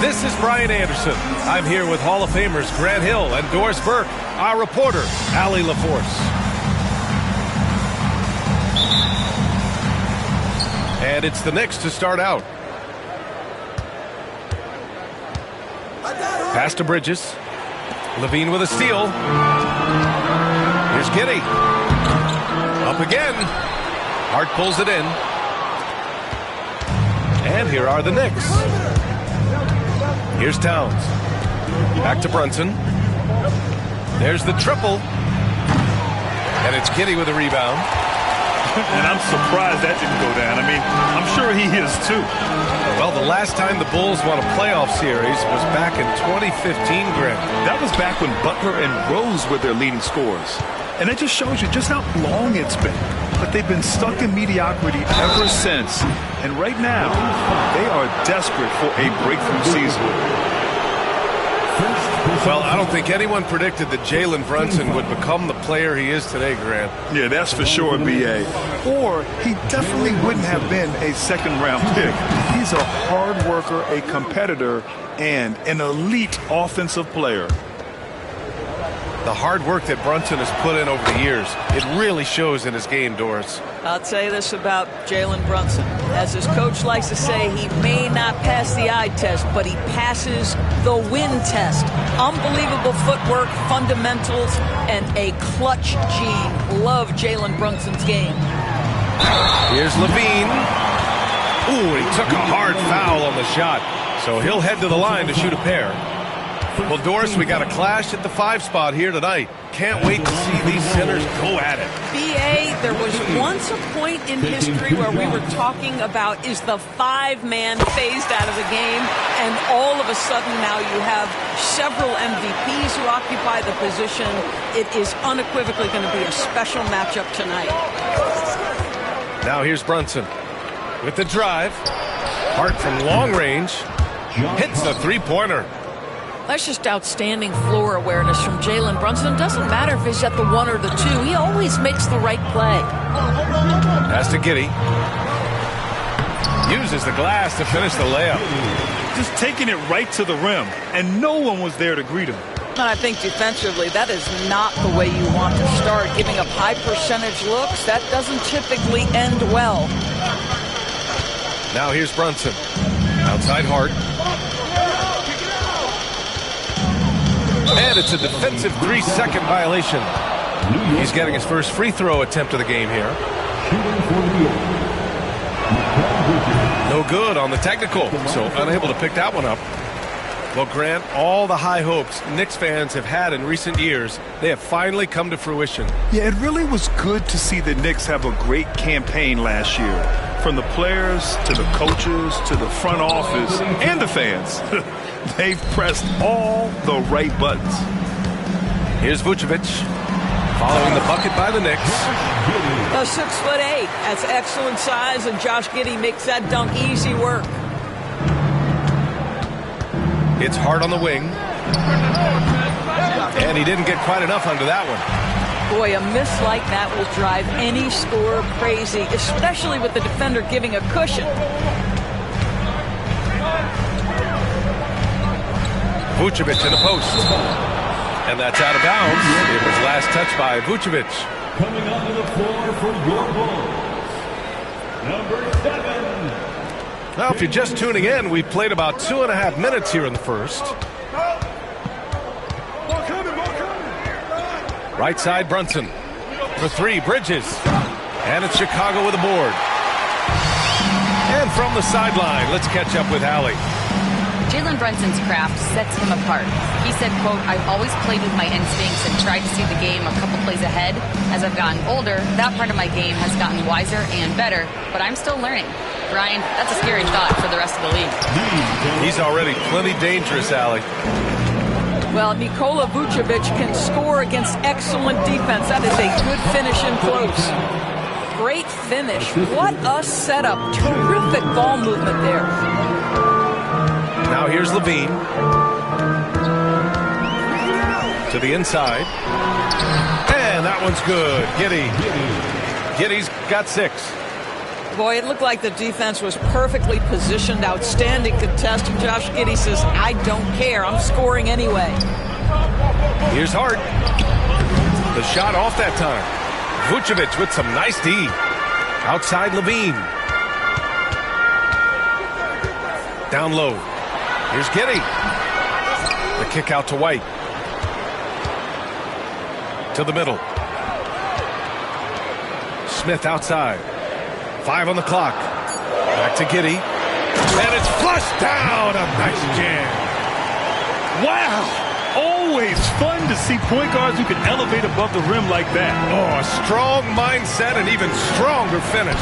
This is Brian Anderson. I'm here with Hall of Famers Grant Hill and Doris Burke, our reporter, Allie LaForce. And it's the Knicks to start out. Pass to Bridges. Levine with a steal. Here's Giddey. Up again. Hart pulls it in. And here are the Knicks. Here's Towns. Back to Brunson. There's the triple. And it's Giddey with a rebound. And I'm surprised that didn't go down. I mean, I'm sure he is too. Well, the last time the Bulls won a playoff series was back in 2015, Grant. That was back when Butler and Rose were their leading scorers. And it just shows you just how long it's been. But they've been stuck in mediocrity ever since. And right now, they are desperate for a breakthrough season. Well, I don't think anyone predicted that Jalen Brunson would become the player he is today, Grant. Yeah, that's for sure, B.A. Or he definitely wouldn't have been a second-round pick. He's a hard worker, a competitor, and an elite offensive player. The hard work that Brunson has put in over the years, it really shows in his game, Doris. I'll tell you this about Jalen Brunson. As his coach likes to say, he may not pass the eye test, but he passes the win test. Unbelievable footwork, fundamentals, and a clutch gene. Love Jalen Brunson's game. Here's Levine. Ooh, he took a hard foul on the shot. So he'll head to the line to shoot a pair. Well, Doris, we got a clash at the 5 spot here tonight. Can't wait to see these centers go at it. B.A., there was once a point in history where we were talking about, is the 5-man phased out of the game? And all of a sudden now you have several MVPs who occupy the position. It is unequivocally going to be a special matchup tonight. Now here's Brunson with the drive. Hart from long range. Hits the three-pointer. That's just outstanding floor awareness from Jalen Brunson. It doesn't matter if he's at the 1 or the 2. He always makes the right play. Pass to Giddey. Uses the glass to finish the layup. Just taking it right to the rim, and no one was there to greet him. And I think defensively, that is not the way you want to start. Giving up high percentage looks, that doesn't typically end well. Now here's Brunson. Outside Hart. And it's a defensive 3-second violation. He's getting his first free throw attempt of the game here. No good on the technical, so unable to pick that one up. Well, Grant, all the high hopes Knicks fans have had in recent years, they have finally come to fruition. Yeah, it really was good to see the Knicks have a great campaign last year. From the players to the coaches to the front office and the fans. They've pressed all the right buttons. Here's Vucevic following the bucket by the Knicks. A 6'8". That's excellent size, and Josh Giddey makes that dunk easy work. It's Hart on the wing. And he didn't get quite enough under that one. Boy, a miss like that will drive any scorer crazy, especially with the defender giving a cushion. Vucevic in the post. And that's out of bounds. It was last touched by Vucevic. Coming onto the floor for your Bulls, number 7. Now, if you're just tuning in, we played about 2.5 minutes here in the first. Right side, Brunson. For 3, Bridges. And it's Chicago with a board. And from the sideline, let's catch up with Allie. Jalen Brunson's craft sets him apart. He said, quote, "I've always played with my instincts and tried to see the game a couple plays ahead. As I've gotten older, that part of my game has gotten wiser and better, but I'm still learning." Brian, that's a scary thought for the rest of the league. He's already plenty dangerous, Allie. Well, Nikola Vucevic can score against excellent defense. That is a good finish in close. Great finish. What a setup. Terrific ball movement there. Now here's Levine. To the inside. And that one's good. Giddey's got 6. Boy, it looked like the defense was perfectly positioned, outstanding contest, and Josh Giddey says, I don't care, I'm scoring anyway. Here's Hart. The shot off that time. Vucevic with some nice D. Outside Levine. Down low. Here's Giddey. The kick out to White. To the middle. Smith outside. 5 on the clock. Back to Giddey. And it's flushed down. A nice jam. Wow. Always fun to see point guards who can elevate above the rim like that. Oh, a strong mindset and even stronger finish.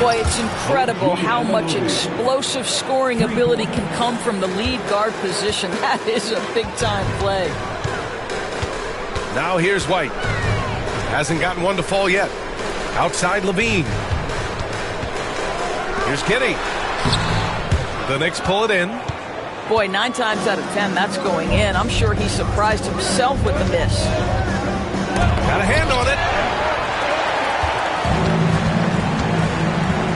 Boy, it's incredible how much explosive scoring ability can come from the lead guard position. That is a big-time play. Now here's White. Hasn't gotten one to fall yet. Outside Levine. Here's Giddey. The Knicks pull it in. Boy, 9 times out of 10, that's going in. I'm sure he surprised himself with the miss. Got a hand on it.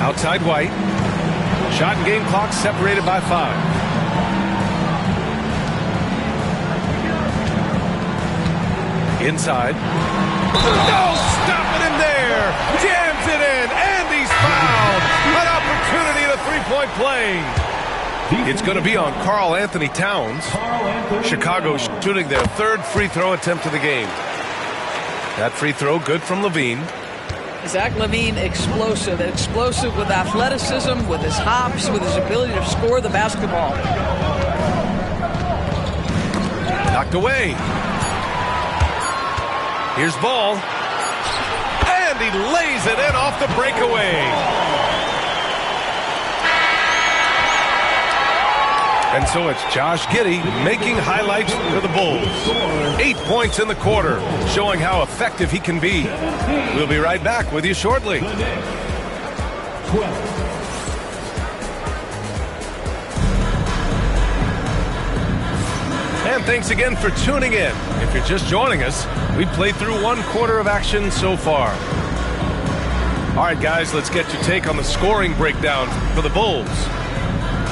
Outside White. Shot and game clock separated by 5. Inside. No, stopping him there. Jams it in, and he's fouled. An opportunity at a three-point play. It's going to be on Karl Anthony Towns. Chicago shooting their 3rd free throw attempt of the game. That free throw good from Levine. Zach LaVine, explosive with athleticism, with his hops, with his ability to score the basketball. Knocked away. Here's Ball. And he lays it in off the breakaway. And so it's Josh Giddey making highlights for the Bulls. 8 points in the quarter, showing how effective he can be. We'll be right back with you shortly. And thanks again for tuning in. If you're just joining us, we played through 1 quarter of action so far. All right, guys, let's get your take on the scoring breakdown for the Bulls.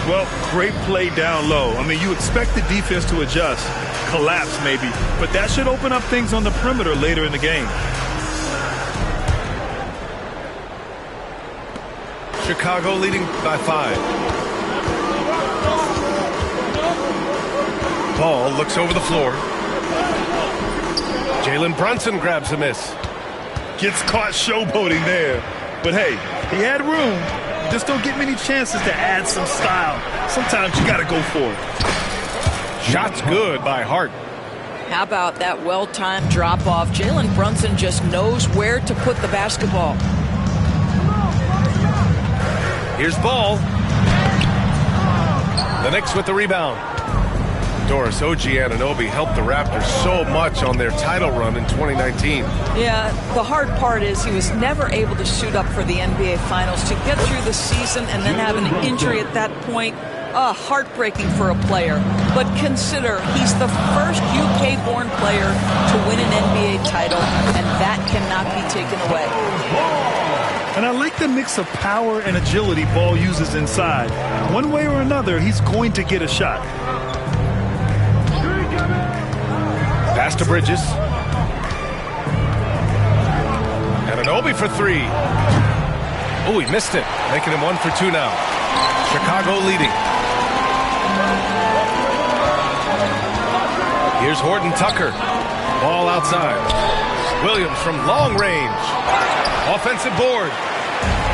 Well, great play down low. I mean, you expect the defense to adjust, collapse maybe, but that should open up things on the perimeter later in the game. Chicago leading by 5. Ball looks over the floor. Jalen Brunson grabs a miss. Gets caught showboating there. But hey, he had room. Just don't get many chances to add some style. Sometimes you got to go for it. Shots good by Hart. How about that well-timed drop-off? Jalen Brunson just knows where to put the basketball. Here's Ball. The Knicks with the rebound. Doris OG Anunoby helped the Raptors so much on their title run in 2019. Yeah, the hard part is he was never able to suit up for the NBA Finals. To get through the season and then have an injury at that point, heartbreaking for a player. But consider, he's the first UK-born player to win an NBA title, and that cannot be taken away. And I like the mix of power and agility Ball uses inside. One way or another, he's going to get a shot. Pass to Bridges. Anunoby for 3. Oh, he missed it. Making him 1 for 2 now. Chicago leading. Here's Horton Tucker. Ball outside. Williams from long range. Offensive board.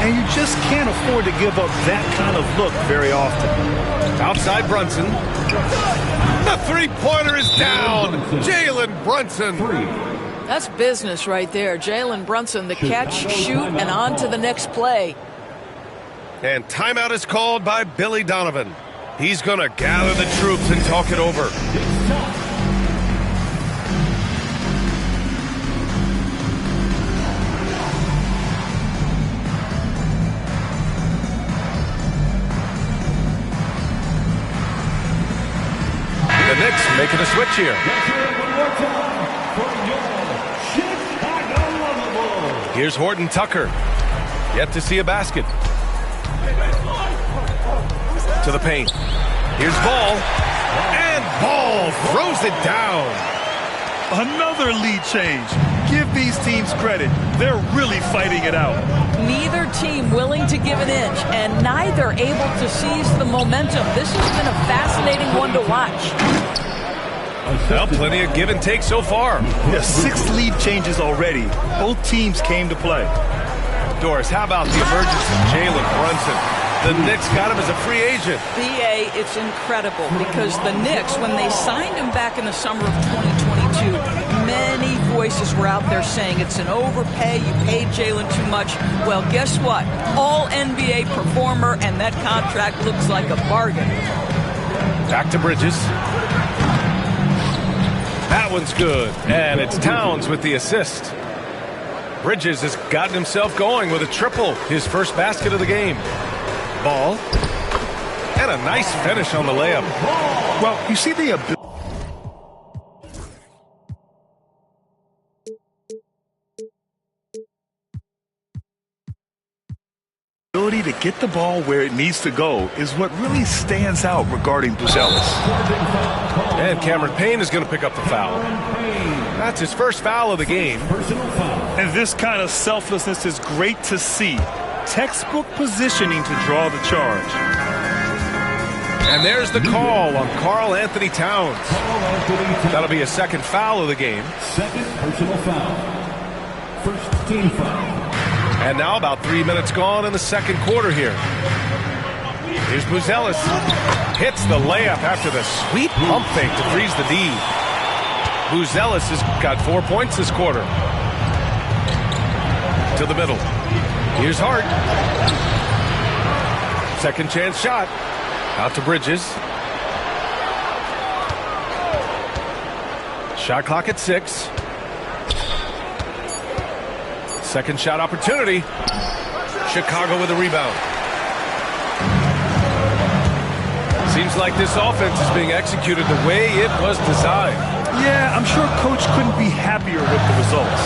And you just can't afford to give up that kind of look very often. Outside Brunson. The three-pointer is down. Jalen Brunson. That's business right there. Jalen Brunson, the catch, shoot, and on to the next play. And timeout is called by Billy Donovan. He's going to gather the troops and talk it over. The Knicks making a switch here. Here's Horton Tucker. Yet to see a basket. To the paint. Here's Ball. And Ball throws it down. Another lead change. Give these teams credit. They're really fighting it out. Neither team willing to give an inch, and neither able to seize the momentum. This has been a fascinating one to watch. Well, plenty of give and take so far. Yeah, 6 lead changes already. Both teams came to play. Doris, how about the emergence of Jalen Brunson? The Knicks got him as a free agent. B.A., it's incredible because the Knicks, when they signed him back in the summer of 2022, many voices were out there saying it's an overpay, you paid Jalen too much. Well, guess what? All NBA performer, and that contract looks like a bargain. Back to Bridges. That one's good, and it's Towns with the assist. Bridges has gotten himself going with a triple, his first basket of the game. Ball. And a nice finish on the layup. Well, you see the ability to get the ball where it needs to go is what really stands out regarding Buzelis. And Cameron Payne is going to pick up the foul. That's his first foul of the game. And this kind of selflessness is great to see. Textbook positioning to draw the charge. And there's the call on Karl Anthony Towns. That'll be a second foul of the game. Second personal foul. First team foul. And now about 3 minutes gone in the second quarter here. Here's Buzelis. Hits the layup after the sweet pump fake to freeze the D. Buzelis has got 4 points this quarter. To the middle. Here's Hart. Second chance shot. Out to Bridges. Shot clock at 6. Second shot opportunity. Chicago with a rebound. Seems like this offense is being executed the way it was designed. Yeah, I'm sure Coach couldn't be happier with the results.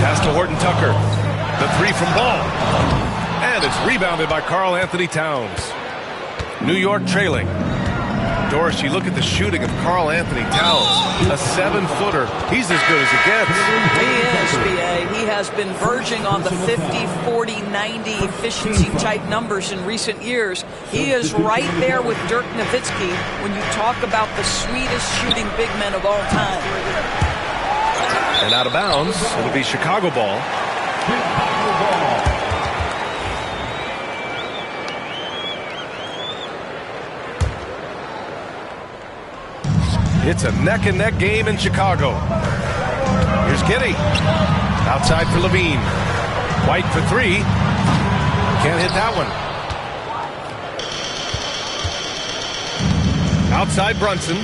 Pass to Horton Tucker. The three from Ball. And it's rebounded by Karl Anthony Towns. New York trailing. Doris, you look at the shooting of Karl Anthony Towns. A 7-footer. He's as good as it gets. He is, B.A. He has been verging on the 50, 40, 90 efficiency type numbers in recent years. He is right there with Dirk Nowitzki when you talk about the sweetest shooting big men of all time. And out of bounds, it'll be Chicago ball. It's a neck-and-neck game in Chicago. Here's Giddey. Outside for Levine. White for 3. Can't hit that one. Outside Brunson.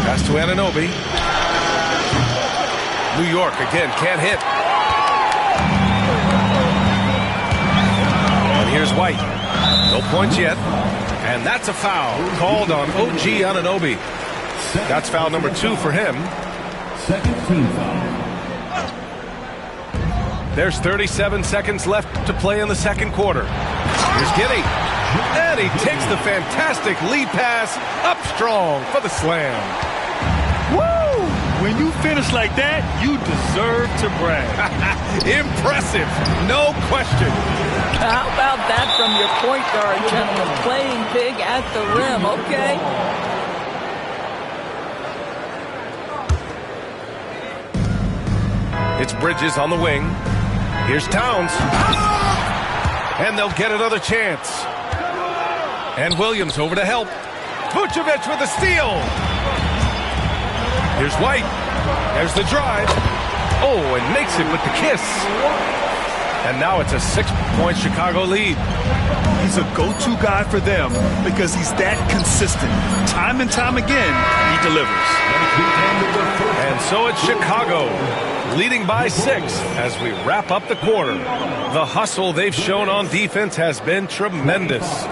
Pass to Anunoby. New York again, can't hit. And here's White. No points yet. And that's a foul called on OG Anunoby. That's foul number 2 for him. Second team foul. There's 37 seconds left to play in the second quarter. Here's Giddey. And he takes the fantastic lead pass up strong for the slam. Woo! When you finish like that, you deserve to brag. Impressive, no question. How about that from your point guard, gentlemen? Playing big at the rim, okay? It's Bridges on the wing. Here's Towns. And they'll get another chance. And Williams over to help. Vucevic with a steal. Here's White. There's the drive. Oh, and makes it with the kiss. And now it's a 6-point Chicago lead. He's a go-to guy for them because he's that consistent. Time and time again, he delivers. And so it's Chicago, leading by 6 as we wrap up the quarter. The hustle they've shown on defense has been tremendous.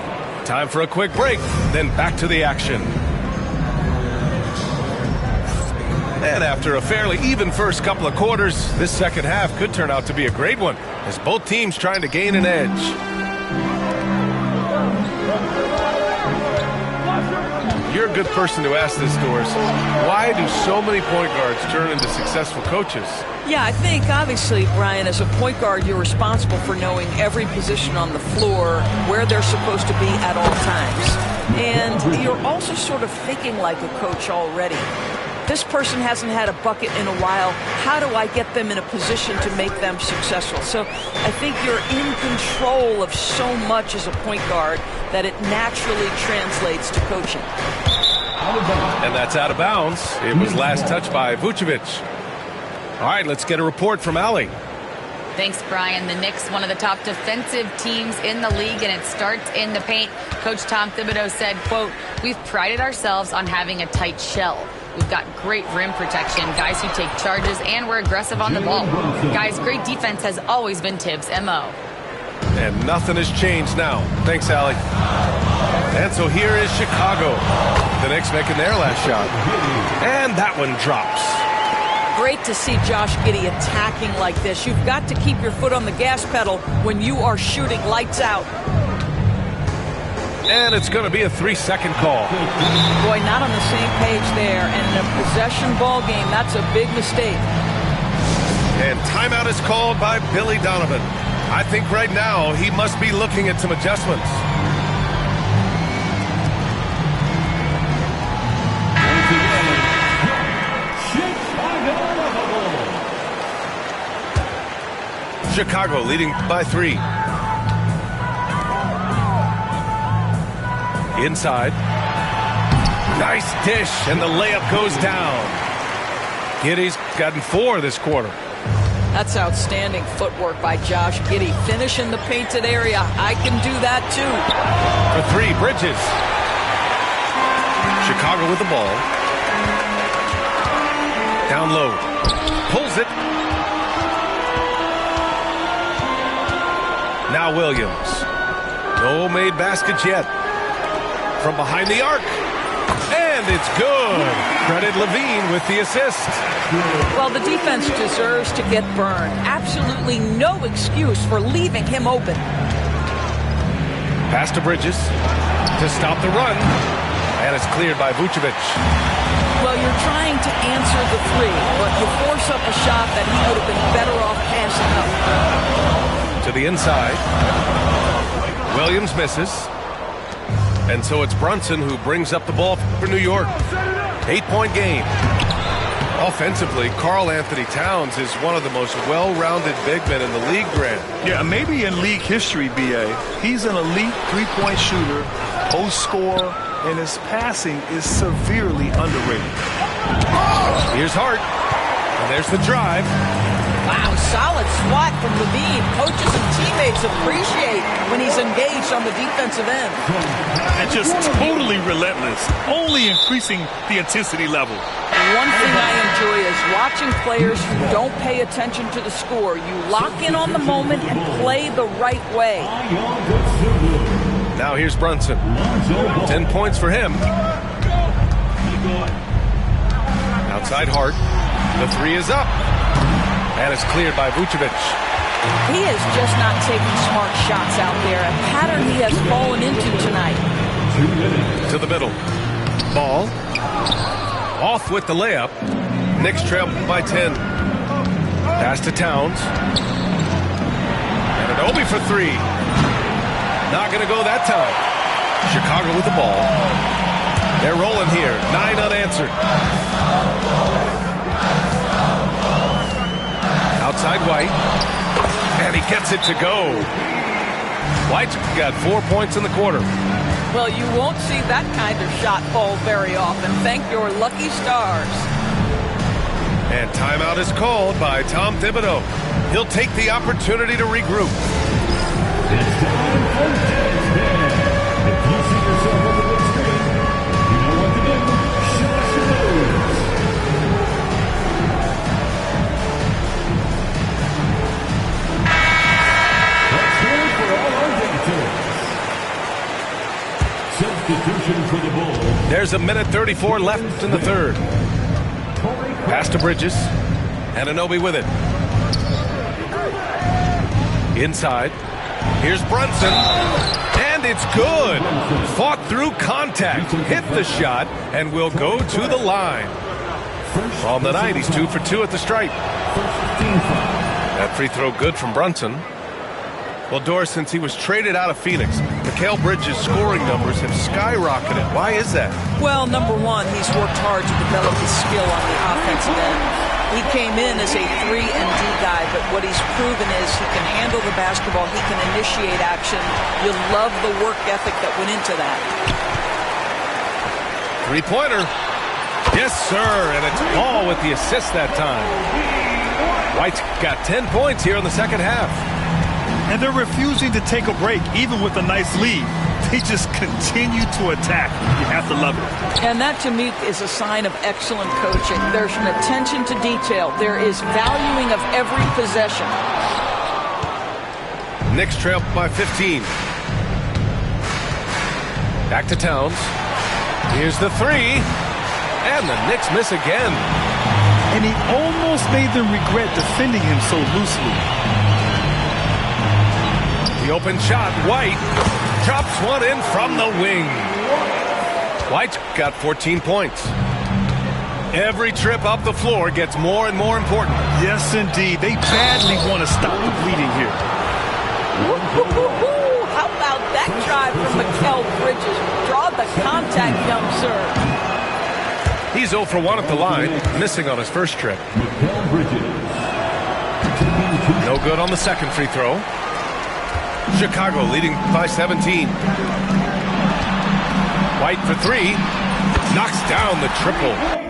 Time for a quick break, then back to the action. And after a fairly even first couple of quarters, this second half could turn out to be a great one as both teams trying to gain an edge. You're a good person to ask this, Doris. Why do so many point guards turn into successful coaches? Yeah, I think obviously, Brian, as a point guard, you're responsible for knowing every position on the floor, where they're supposed to be at all times. And you're also sort of thinking like a coach already. This person hasn't had a bucket in a while. How do I get them in a position to make them successful? So I think you're in control of so much as a point guard that it naturally translates to coaching. And that's out of bounds. It was last touched by Vucevic. All right, let's get a report from Allie. Thanks, Brian. The Knicks, one of the top defensive teams in the league, and it starts in the paint. Coach Tom Thibodeau said, quote, "We've prided ourselves on having a tight shell. We've got great rim protection, guys who take charges, and we're aggressive on the ball. Guys, great defense has always been Tibbs' MO." And nothing has changed now. Thanks, Allie. And so here is Chicago. The Knicks making their last shot. And that one drops. Great to see Josh Giddey attacking like this. You've got to keep your foot on the gas pedal when you are shooting lights out. And it's going to be a 3-second call. Boy, not on the same page there. And in a possession ball game, that's a big mistake. And timeout is called by Billy Donovan. I think right now he must be looking at some adjustments. Chicago leading by 3. Inside. Nice dish, and the layup goes down. Giddey's gotten 4 this quarter. That's outstanding footwork by Josh Giddey. Finish in the painted area. I can do that too. For 3, Bridges. Chicago with the ball. Down low. Pulls it. Now Williams. No made baskets yet. From behind the arc. And it's good. Credit Levine with the assist. Well, the defense deserves to get burned. Absolutely no excuse for leaving him open. Pass to Bridges to stop the run. And it's cleared by Vucevic. Well, you're trying to answer the 3, but you force up a shot that he would have been better off passing up. To the inside. Williams misses. And so it's Brunson who brings up the ball for New York. 8-point game. Offensively, Karl Anthony Towns is one of the most well-rounded big men in the league, Grant. Yeah, maybe in league history, B.A. He's an elite three-point shooter, post scorer, and his passing is severely underrated. Here's Hart. And there's the drive. Wow, solid swat from Levine. Coaches and teammates appreciate when he's engaged on the defensive end. And just totally relentless, only increasing the intensity level. One thing I enjoy is watching players who don't pay attention to the score. You lock in on the moment and play the right way. Now here's Brunson. 10 points for him. Outside Hart. The 3 is up. And it's cleared by Vucevic. He is just not taking smart shots out there. A pattern he has fallen into tonight. To the middle. Ball. Off with the layup. Knicks trail by 10. Pass to Towns. And an Obi for 3. Not going to go that time. Chicago with the ball. They're rolling here. 9 unanswered. Outside White. And he gets it to go. White's got 4 points in the quarter. Well, you won't see that kind of shot fall very often. Thank your lucky stars. And timeout is called by Tom Thibodeau. He'll take the opportunity to regroup. It's time for Dead's Man. If you see yourself on the big screen, you know what to do. Show us your moves. That's good for all our visitors. Substitution for the Bulls. There's a minute 34 left in the third. Corey Pass to Bridges. Anunoby with it. Inside. Here's Brunson. And it's good. Fought through contact. Hit the shot and will go to the line. On the night, he's 2 for 2 at the stripe. That free throw good from Brunson. Well, Doris, since he was traded out of Phoenix, Mikal Bridges' scoring numbers have skyrocketed. Why is that? Well, number one, he's worked hard to develop his skill on the offensive end. He came in as a 3-and-D guy, but what he's proven is he can handle the basketball, he can initiate action. You love the work ethic that went into that. Three-pointer. Yes, sir, and it's Paul with the assist that time. White's got 10 points here in the second half. And they're refusing to take a break, even with a nice lead. They just continue to attack. You have to love it. And that, to me, is a sign of excellent coaching. There's an attention to detail. There is valuing of every possession. Knicks trail by 15. Back to Towns. Here's the three. And the Knicks miss again. And he almost made them regret defending him so loosely. The open shot, White drops one in from the wing. White's got 14 points. Every trip up the floor gets more and more important. Yes, indeed. They badly want to stop the bleeding here. How about that drive from Mikal Bridges? Draw the contact, young sir. He's 0 for 1 at the line, missing on his first trip. No good on the second free throw. Chicago leading by 17. White for three. Knocks down the triple.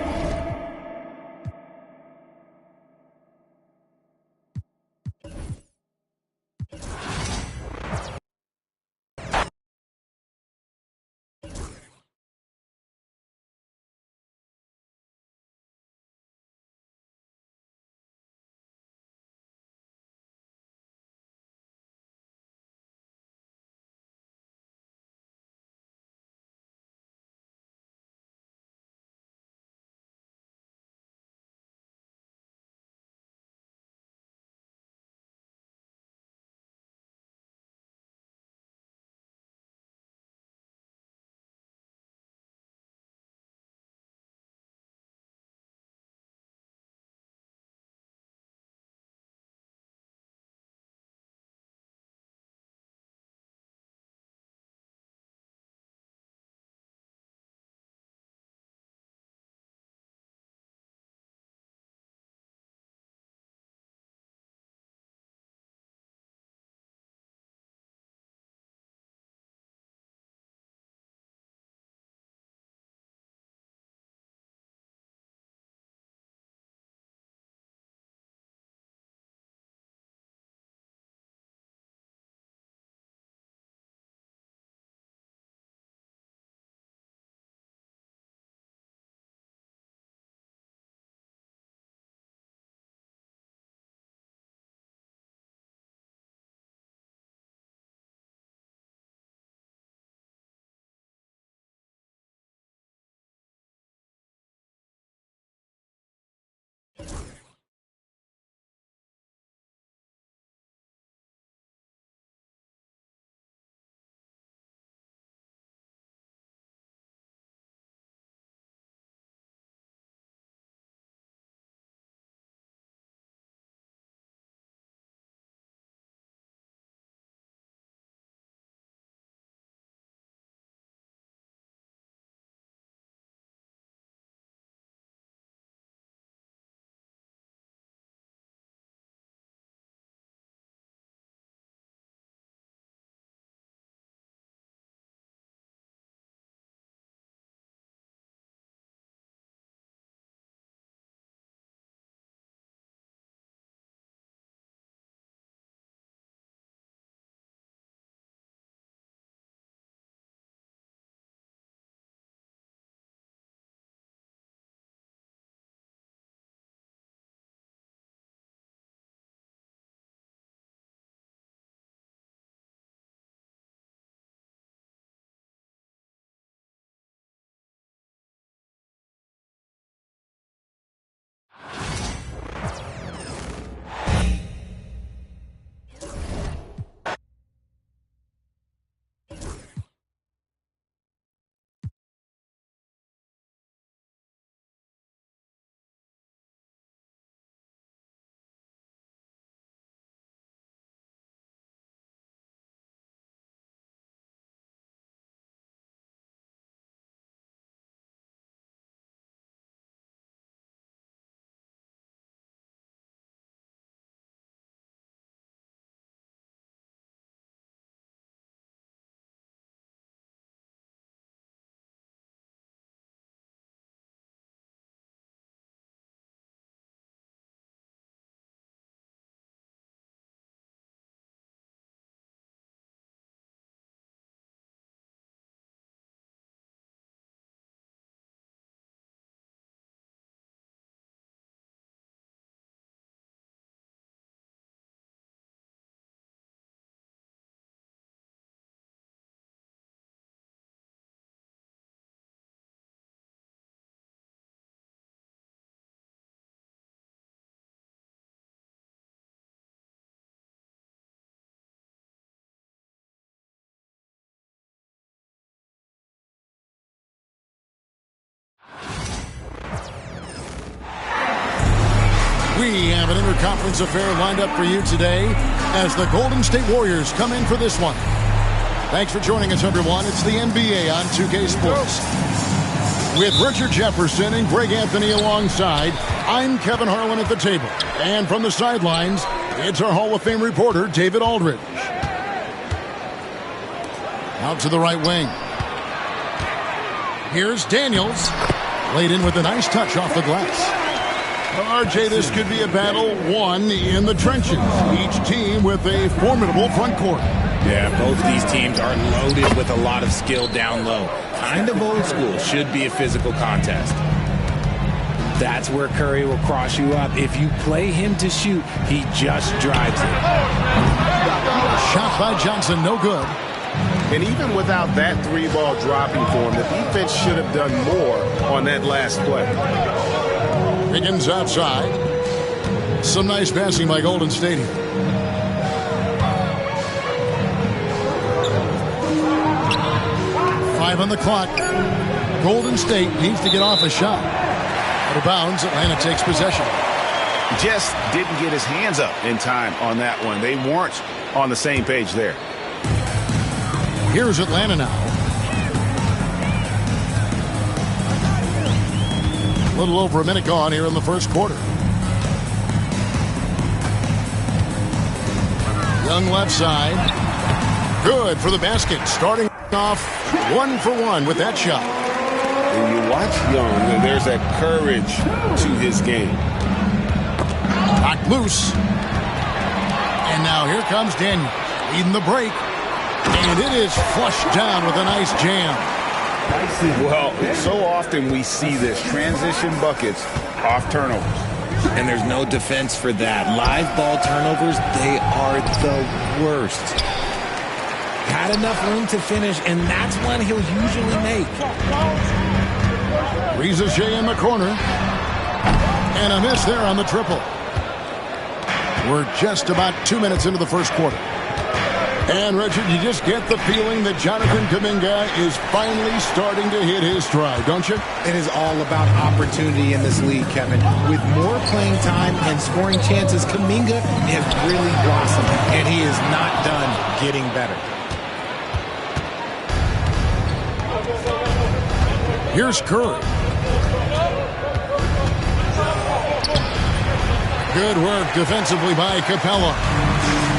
We have an interconference affair lined up for you today as the Golden State Warriors come in for this one. Thanks for joining us, everyone. It's the NBA on 2K Sports. With Richard Jefferson and Greg Anthony alongside, I'm Kevin Harlan at the table. And from the sidelines, it's our Hall of Fame reporter, David Aldridge. Out to the right wing. Here's Daniels. Laid in with a nice touch off the glass. RJ, this could be a battle won in the trenches. Each team with a formidable front court. Yeah, both these teams are loaded with a lot of skill down low. Kind of old school. Should be a physical contest. That's where Curry will cross you up. If you play him to shoot, he just drives it. Shot by Johnson, no good. And even without that three-ball dropping for him, the defense should have done more on that last play. Higgins outside. Some nice passing by Golden State. 5 on the clock. Golden State needs to get off a shot. Out of bounds, Atlanta takes possession. Just didn't get his hands up in time on that one. They weren't on the same page there. Here's Atlanta now. A little over a minute gone here in the first quarter. Young left side. Good for the basket. Starting off 1 for 1 with that shot. When you watch Young, there's that courage to his game. Knocked loose. And now here comes Daniel. Leading the break. And it is flushed down with a nice jam. Well, so often we see this. Transition buckets off turnovers. And there's no defense for that. Live ball turnovers, they are the worst. Had enough room to finish, and that's one he'll usually make. Riza in the corner. And a miss there on the triple. We're just about 2 minutes into the first quarter. And, Richard, you just get the feeling that Jonathan Kuminga is finally starting to hit his stride, don't you? It is all about opportunity in this league, Kevin. With more playing time and scoring chances, Kuminga has really blossomed, and he is not done getting better. Here's Curry. Good work defensively by Capella.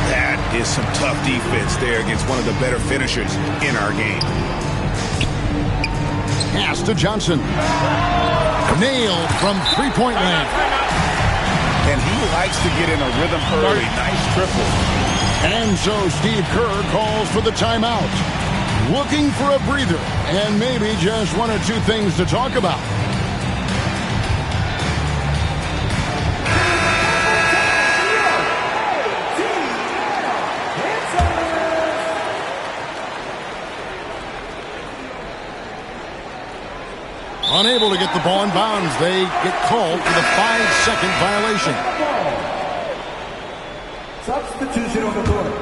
That is some tough defense there against one of the better finishers in our game. Pass to Johnson. Nailed from three-point land. And he likes to get in a rhythm early. Nice triple. And so Steve Kerr calls for the timeout. Looking for a breather and maybe just 1 or 2 things to talk about. Unable to get the ball in bounds. They get called for the 5-second violation. Substitution on the court.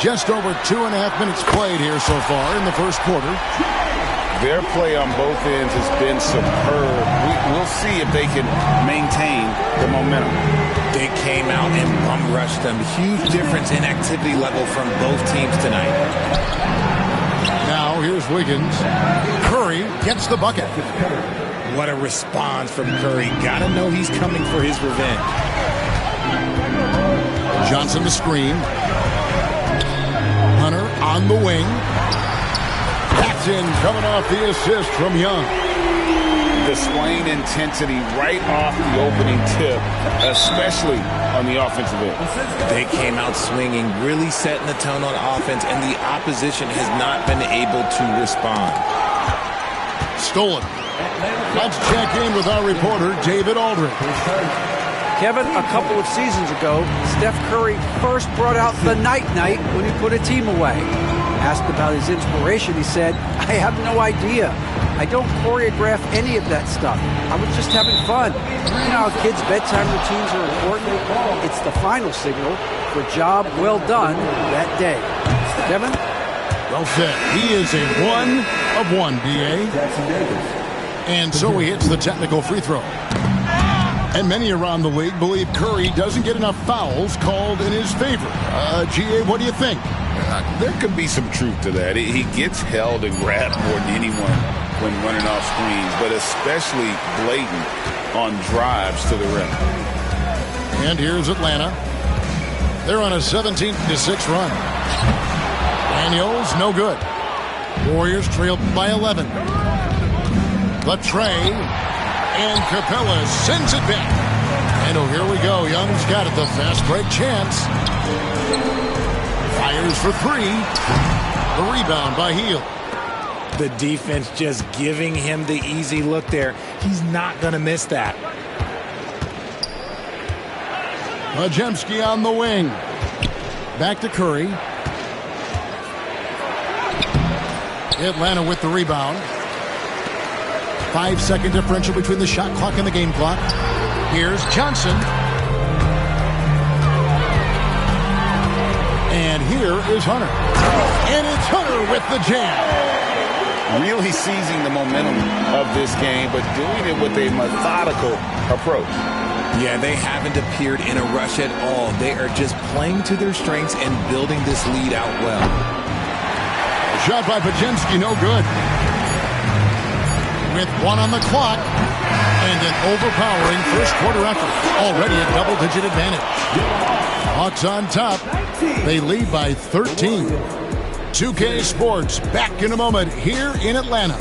Just over 2.5 minutes played here so far in the first quarter. Their play on both ends has been superb. We'll see if they can maintain the momentum. They came out and bum rushed them. Huge difference in activity level from both teams tonight. Now here's Wiggins. Curry gets the bucket. What a response from Curry. Gotta know he's coming for his revenge. Johnson to screen. Hunter on the wing. That's in, coming off the assist from Young. Displaying intensity right off the opening tip, especially on the offensive end. They came out swinging, really setting the tone on offense, and the opposition has not been able to respond. Stolen. Let's check in with our reporter, David Aldridge. Kevin, a couple of seasons ago, Steph Curry first brought out the night-night when he put a team away. Asked about his inspiration, he said, "I have no idea. I don't choreograph any of that stuff. I was just having fun." You know how kids' bedtime routines are important? It's the final signal for job well done that day. Kevin? Well said. He is a 1 of 1, B.A. And so he hits the technical free throw. And many around the league believe Curry doesn't get enough fouls called in his favor. GA, what do you think? There could be some truth to that. He gets held and grabbed more than anyone when running off screens, but especially blatant on drives to the rim. And here's Atlanta. They're on a 17-6 run. Daniels, no good. Warriors trailed by 11. The tray, and Capella sends it back. And oh, here we go. Young's got it, the fast break chance. Fires for three. The rebound by Hield. The defense just giving him the easy look there. He's not going to miss that. Majemski on the wing. Back to Curry. Atlanta with the rebound. 5-second differential between the shot clock and the game clock. Here's Johnson. And here is Hunter. And it's Hunter with the jam. Really seizing the momentum of this game, but doing it with a methodical approach. Yeah, they haven't appeared in a rush at all. They are just playing to their strengths and building this lead out well. Shot by Majemski, no good. With 1 on the clock and an overpowering first quarter effort. Already a double-digit advantage. Hawks on top. They lead by 13. 2K Sports back in a moment here in Atlanta.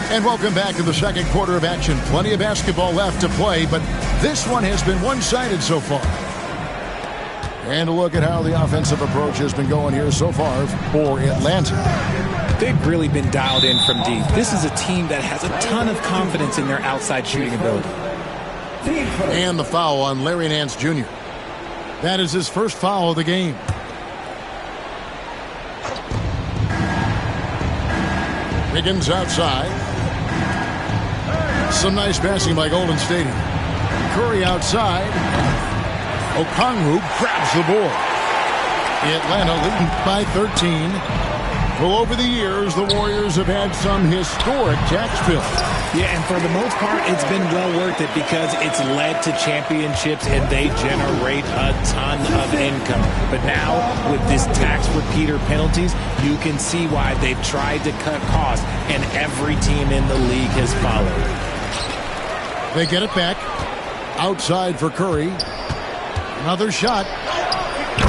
And welcome back to the second quarter of action. Plenty of basketball left to play, but this one has been one-sided so far. And a look at how the offensive approach has been going here so far for Atlanta. They've really been dialed in from deep. This is a team that has a ton of confidence in their outside shooting ability. And the foul on Larry Nance Jr. That is his first foul of the game. Higgins outside. Some nice passing by Golden State. Curry outside. Okongwu grabs the board. Atlanta leading by 13. Well, over the years, the Warriors have had some historic tax bills. Yeah, and for the most part, it's been well worth it because it's led to championships and they generate a ton of income. But now, with this tax repeater penalties, you can see why they've tried to cut costs, and every team in the league has followed. They get it back. Outside for Curry. Another shot.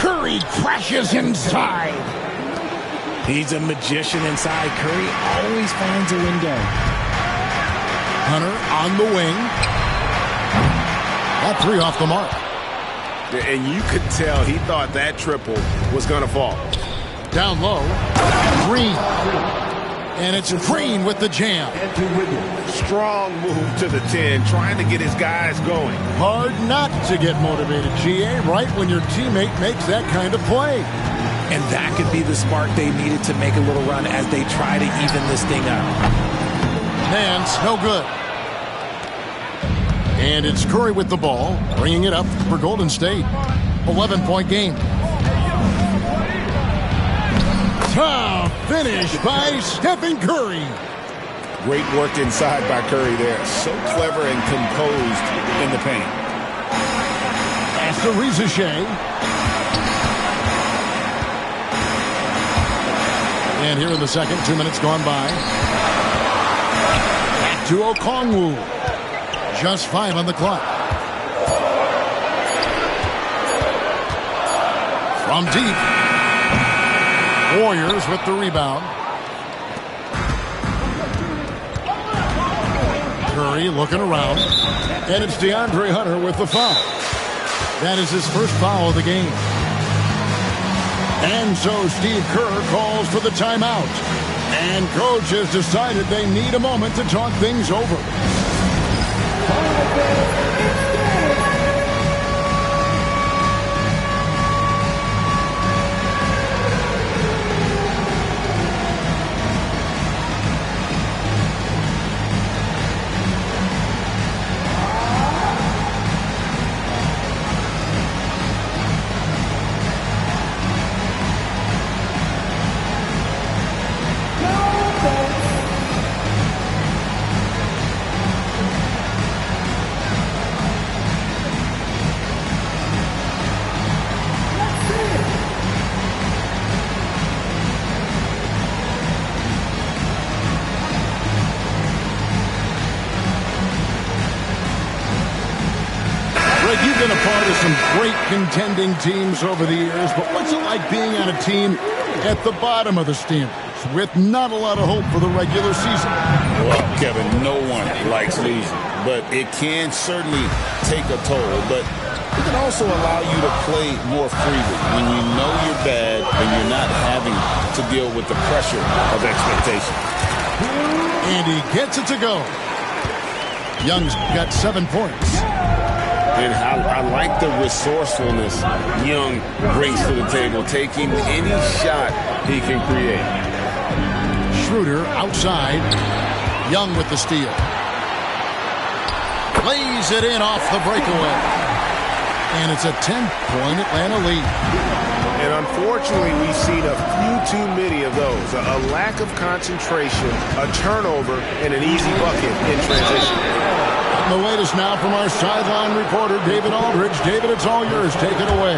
Curry crashes inside. He's a magician inside. Curry always finds a window. Hunter on the wing. That three off the mark. And you could tell he thought that triple was going to fall. Down low. Green. And it's Green with the jam. Strong move to the 10, trying to get his guys going. Hard not to get motivated, GA, right when your teammate makes that kind of play. And that could be the spark they needed to make a little run as they try to even this thing up. Nance, no good. And it's Curry with the ball, bringing it up for Golden State. 11-point game. Tough finish by Stephen Curry. Great work inside by Curry there. So clever and composed in the paint. Pass to Rizichet. And here in the second, 2 minutes gone by. Back to Okongwu. Just 5 on the clock. From deep. Warriors with the rebound. Curry looking around. And it's DeAndre Hunter with the foul. That is his first foul of the game. And so Steve Kerr calls for the timeout. And coach has decided they need a moment to talk things over. great contending teams over the years, but what's it like being on a team at the bottom of the standings with not a lot of hope for the regular season? Well, Kevin, no one likes losing, but it can certainly take a toll. But it can also allow you to play more freely when you know you're bad and you're not having to deal with the pressure of expectation. And he gets it to go. Young's got 7 points. And I like the resourcefulness Young brings to the table, taking any shot he can create. Schroeder outside. Young with the steal. Lays it in off the breakaway. And it's a 10-point Atlanta lead. And unfortunately, we've seen a few too many of those. A lack of concentration, a turnover, and an easy bucket in transition. The latest now from our sideline reporter, David Aldridge. David, it's all yours. Take it away.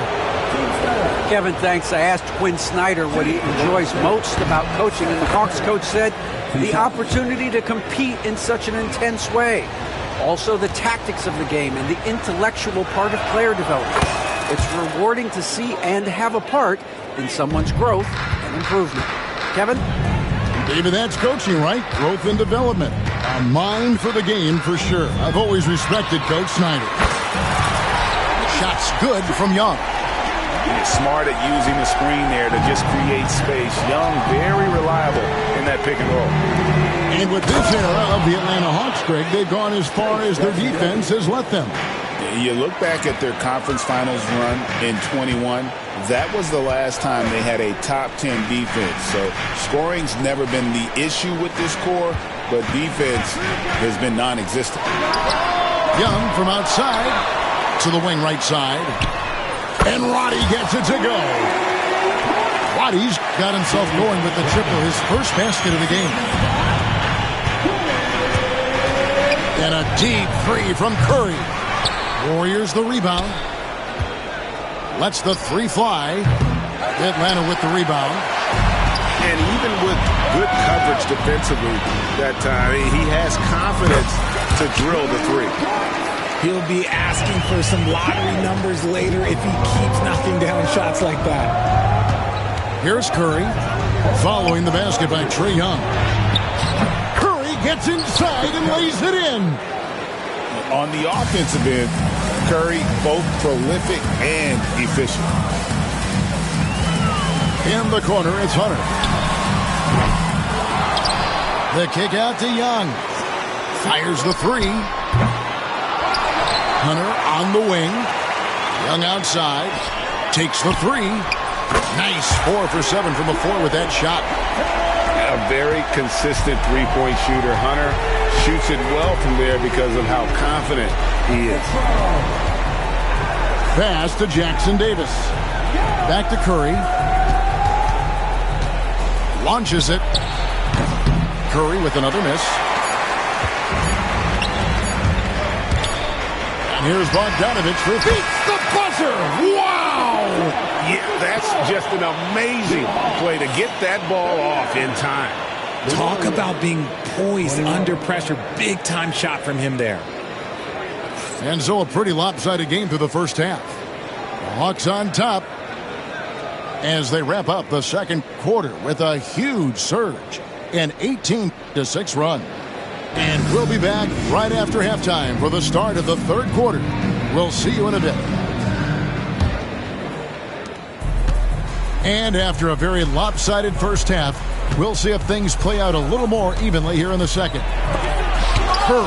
Kevin, thanks. I asked Quinn Snyder what he enjoys most about coaching, and the Hawks coach said the opportunity to compete in such an intense way. Also, the tactics of the game and the intellectual part of player development. It's rewarding to see and have a part in someone's growth and improvement. Kevin? David, that's coaching, right? Growth and development. A mind for the game for sure. I've always respected Coach Snyder. Shot's good from Young. He's smart at using the screen there to just create space. Young, very reliable in that pick and roll. And with this era of the Atlanta Hawks, Greg, they've gone as far as their defense has let them. You look back at their conference finals run in 21, that was the last time they had a top 10 defense. So scoring's never been the issue with this core, but defense has been non-existent. Young from outside to the wing right side. And Roddy gets it to go. Roddy's got himself going with the triple, his first basket of the game. And a deep three from Curry. Warriors the rebound. Lets the three fly. Atlanta with the rebound. And even with good coverage defensively that time, he has confidence to drill the three. He'll be asking for some lottery numbers later if he keeps knocking down shots like that. Here's Curry. Following the basket by Trae Young. Curry gets inside and lays it in. On the offensive end, Curry both prolific and efficient. In the corner, it's Hunter. The kick out to Young. Fires the three. Hunter on the wing. Young outside. Takes the three. Nice 4 for 7 from the floor with that shot. A very consistent three-point shooter. Hunter shoots it well from there because of how confident he is. Pass to Jackson Davis. Back to Curry. Launches it. Curry with another miss. And here's Bogdanovich for beats the buzzer. Wow! Yeah, that's just an amazing play to get that ball off in time. Talk about being poised under pressure. Big time shot from him there. And so a pretty lopsided game through the first half. The Hawks on top as they wrap up the second quarter with a huge surge, an 18-6 run. And we'll be back right after halftime for the start of the third quarter. We'll see you in a bit. And after a very lopsided first half, we'll see if things play out a little more evenly here in the second. Curry.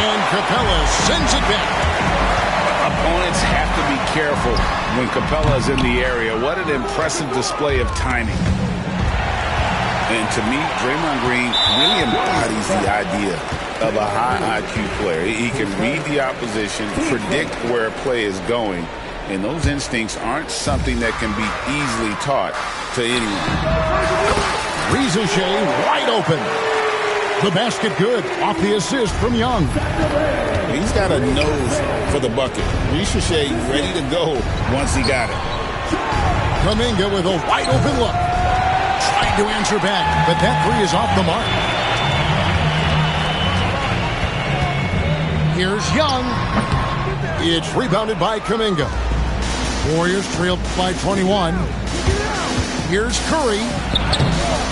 And Capella sends it back. Opponents have to be careful when Capella is in the area. What an impressive display of timing. And to me, Draymond Green really embodies the idea of a high IQ player. He can read the opposition, predict where a play is going, and those instincts aren't something that can be easily taught to anyone. Ricochet wide open. The basket good off the assist from Young. He's got a nose for the bucket. Ricochet ready to go once he got it. Kuminga with a wide open look. Tried to answer back, but that three is off the mark. Here's Young. It's rebounded by Kuminga. Warriors trailed by 21. Here's Curry.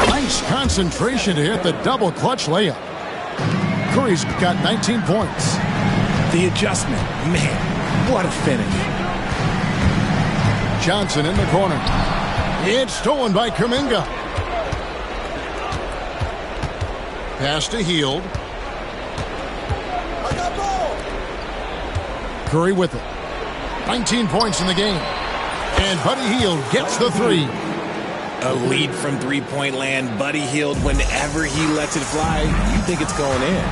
Nice concentration to hit the double clutch layup. Curry's got 19 points. The adjustment, man, what a finish. Johnson in the corner. It's stolen by Kuminga. Pass to Hield. Curry with it. 19 points in the game. And Buddy Hield gets the three. A lead from three-point land. Buddy Hield, whenever he lets it fly, you think it's going in.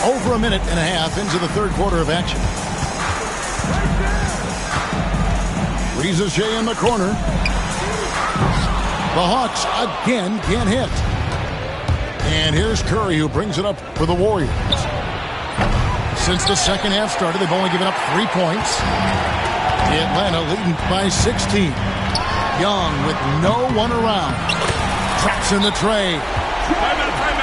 Over a minute and a half into the third quarter of action. Reza Shea in the corner. The Hawks again can't hit. And here's Curry, who brings it up for the Warriors. Since the second half started, they've only given up 3 points. Atlanta leading by 16. Young with no one around. Traps in the tray.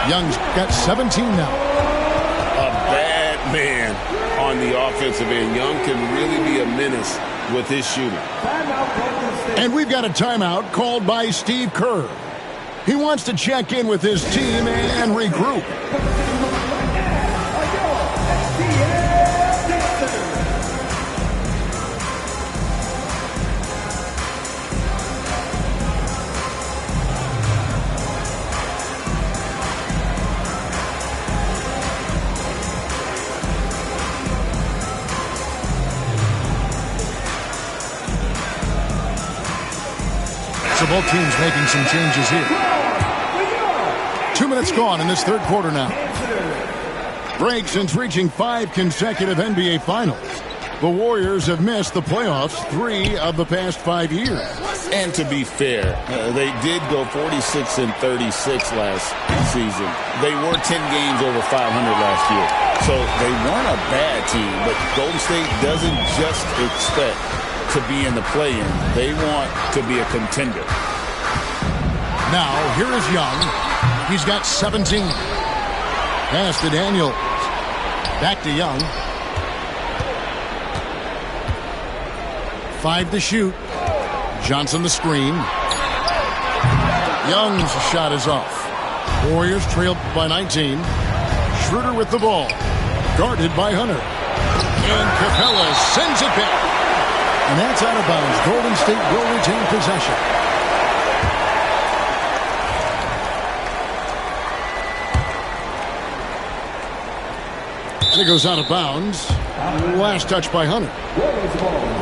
Young's got 17 now. A bad man on the offensive end. Young can really be a menace with his shooting. And we've got a timeout called by Steve Kerr. He wants to check in with his team and regroup. So both teams making some changes here. 2 minutes gone in this third quarter now. Break since reaching 5 consecutive NBA Finals. The Warriors have missed the playoffs 3 of the past 5 years. And to be fair, they did go 46-36 last season. They were 10 games over 500 last year. So they weren't a bad team, but Golden State doesn't just expect to be in the play-in. They want to be a contender. Now, here is Young. He's got 17. Pass to Daniels. Back to Young. 5 to shoot. Johnson the screen. Young's shot is off. Warriors trailed by 19. Schroeder with the ball. Guarded by Hunter. And Capella sends it back. And that's out of bounds. Golden State will retain possession. And it goes out of bounds. Last touch by Hunter.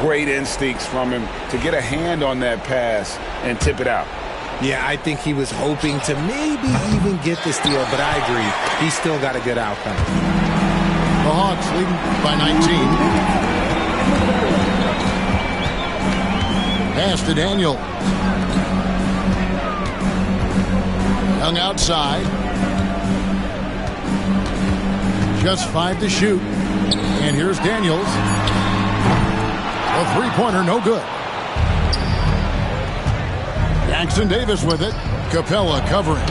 Great instincts from him to get a hand on that pass and tip it out. Yeah, I think he was hoping to maybe even get the steal, but I agree. He's still got a good outcome. The Hawks leading by 19. Pass to Daniel. Young outside. Just 5 to shoot. And here's Daniels. A three-pointer, no good. Jackson Davis with it. Capella covering.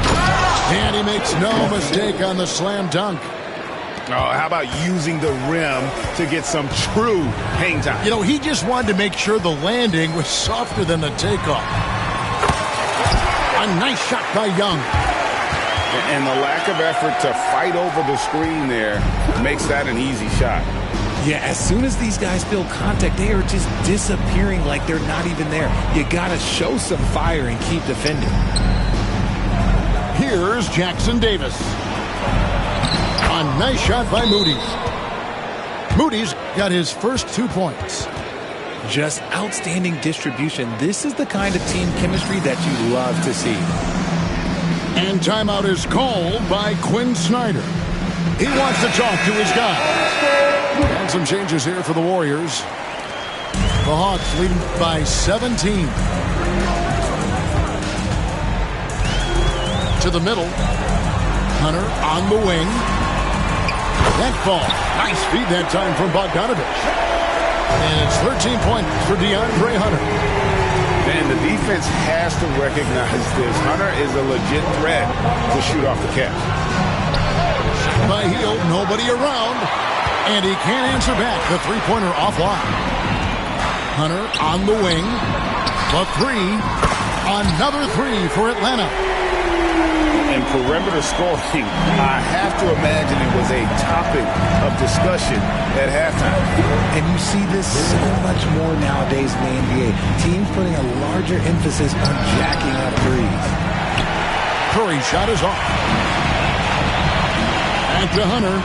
And he makes no mistake on the slam dunk. Oh, how about using the rim to get some true hang time? You know, he just wanted to make sure the landing was softer than the takeoff. A nice shot by Young. And the lack of effort to fight over the screen there makes that an easy shot. Yeah, as soon as these guys feel contact, they are just disappearing like they're not even there. You got to show some fire and keep defending. Here's Jackson Davis. A nice shot by Moody. Moody's got his first 2 points. Just outstanding distribution. This is the kind of team chemistry that you love to see. And timeout is called by Quinn Snyder. He wants to talk to his guys. And some changes here for the Warriors. The Hawks leading by 17. To the middle. Hunter on the wing. That ball. Nice feed that time from Bogdanovich. And it's 13 points for DeAndre Hunter. And the defense has to recognize this. Hunter is a legit threat to shoot off the catch. The heel, nobody around. And he can't answer back. The three-pointer offline. Hunter on the wing. The three. Another three for Atlanta. And perimeter scoring, I have to imagine it was a topic of discussion at halftime. And you see this so much more nowadays in the NBA. Teams putting a larger emphasis on jacking up threes. Curry's shot is off. Back to Hunter.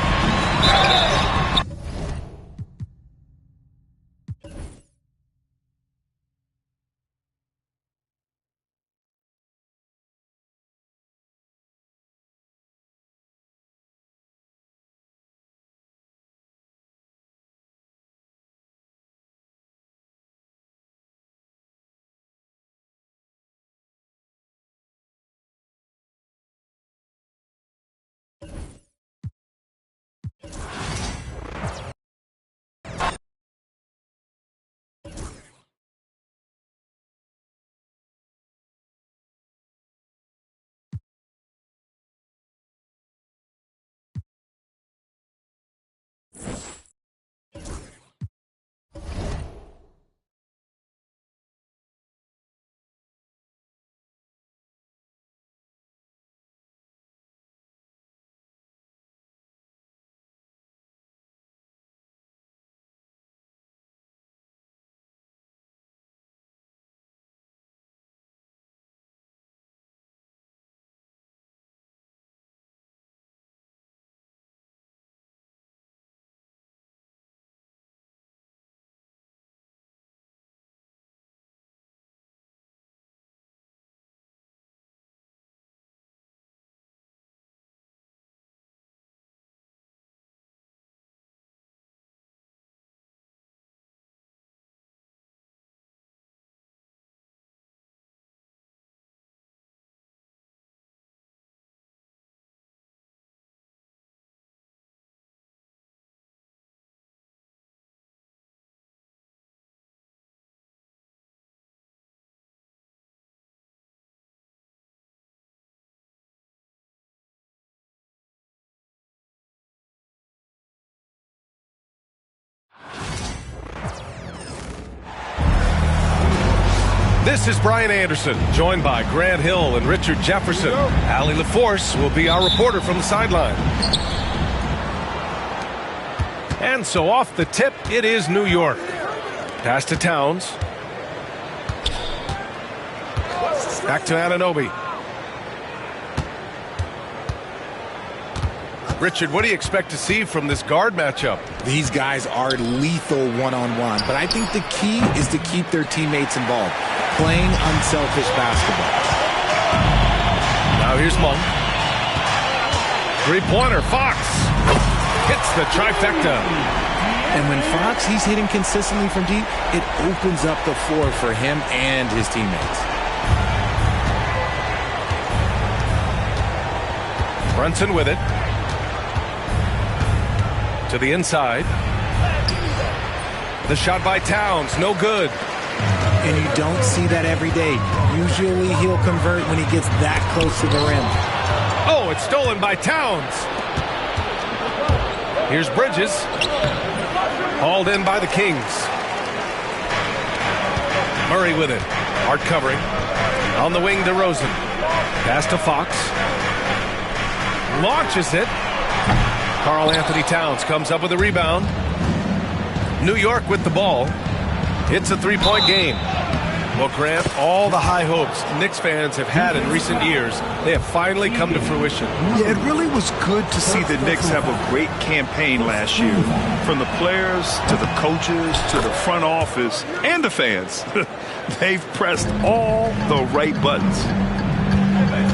This is Brian Anderson, joined by Grant Hill and Richard Jefferson. Allie LaForce will be our reporter from the sideline. And so off the tip, it is New York. Pass to Towns. Back to Anunoby. Richard, what do you expect to see from this guard matchup? These guys are lethal one-on-one, but I think the key is to keep their teammates involved, playing unselfish basketball. Now here's Monk. Three-pointer, Fox hits the trifecta. And when Fox, he's hitting consistently from deep, it opens up the floor for him and his teammates. Brunson with it. To the inside. The shot by Towns, no good. And you don't see that every day. Usually he'll convert when he gets that close to the rim. Oh, it's stolen by Towns. Here's Bridges. Hauled in by the Kings. Murray with it. Hard covering. On the wing to Rosen. Pass to Fox. Launches it. Karl Anthony Towns comes up with a rebound. New York with the ball. It's a three-point game. Well, Grant, all the high hopes Knicks fans have had in recent years, they have finally come to fruition. Yeah, it really was good to see the Knicks have a great campaign last year. From the players to the coaches to the front office and the fans. They've pressed all the right buttons.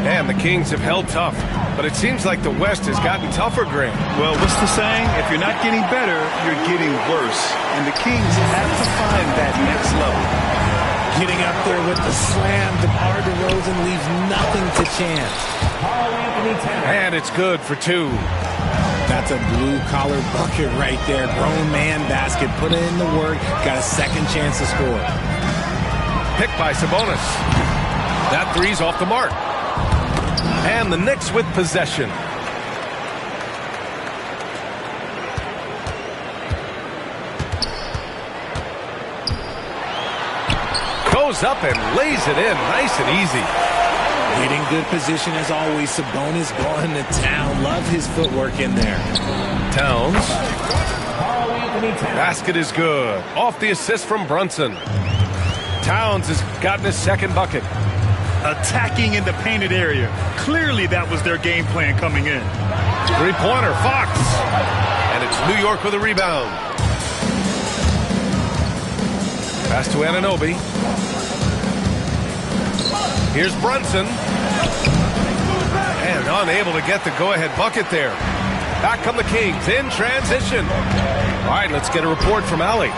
And the Kings have held tough, but it seems like the West has gotten tougher, Grant. Well, what's the saying? If you're not getting better, you're getting worse. And the Kings have to find that next level. Getting up there with the slam, DeMar DeRozan leaves nothing to chance. And it's good for two. That's a blue-collar bucket right there. Grown man basket. Put in the work. Got a second chance to score. Picked by Sabonis. That three's off the mark. And the Knicks with possession. Goes up and lays it in. Nice and easy. Getting good position as always. Sabonis going to town. Love his footwork in there. Towns. Basket is good. Off the assist from Brunson. Towns has gotten his second bucket. Attacking in the painted area. Clearly that was their game plan coming in. Three-pointer, Fox. And it's New York with a rebound. Pass to Anunoby. Here's Brunson. And unable to get the go-ahead bucket there. Back come the Kings in transition. All right, let's get a report from Allie.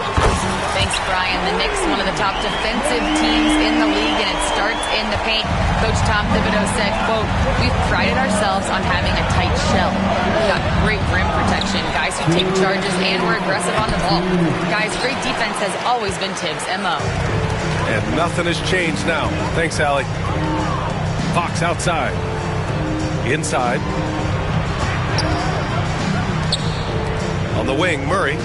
Thanks, Brian. The Knicks, one of the top defensive teams in the league, and it starts in the paint. Coach Tom Thibodeau said, quote, "We've prided ourselves on having a tight shell. We've got great rim protection, guys who take charges, and we're aggressive on the ball. Guys, great defense has always been Tibbs' MO." And nothing has changed now. Thanks, Allie. Fox outside. Inside. On the wing, Murray.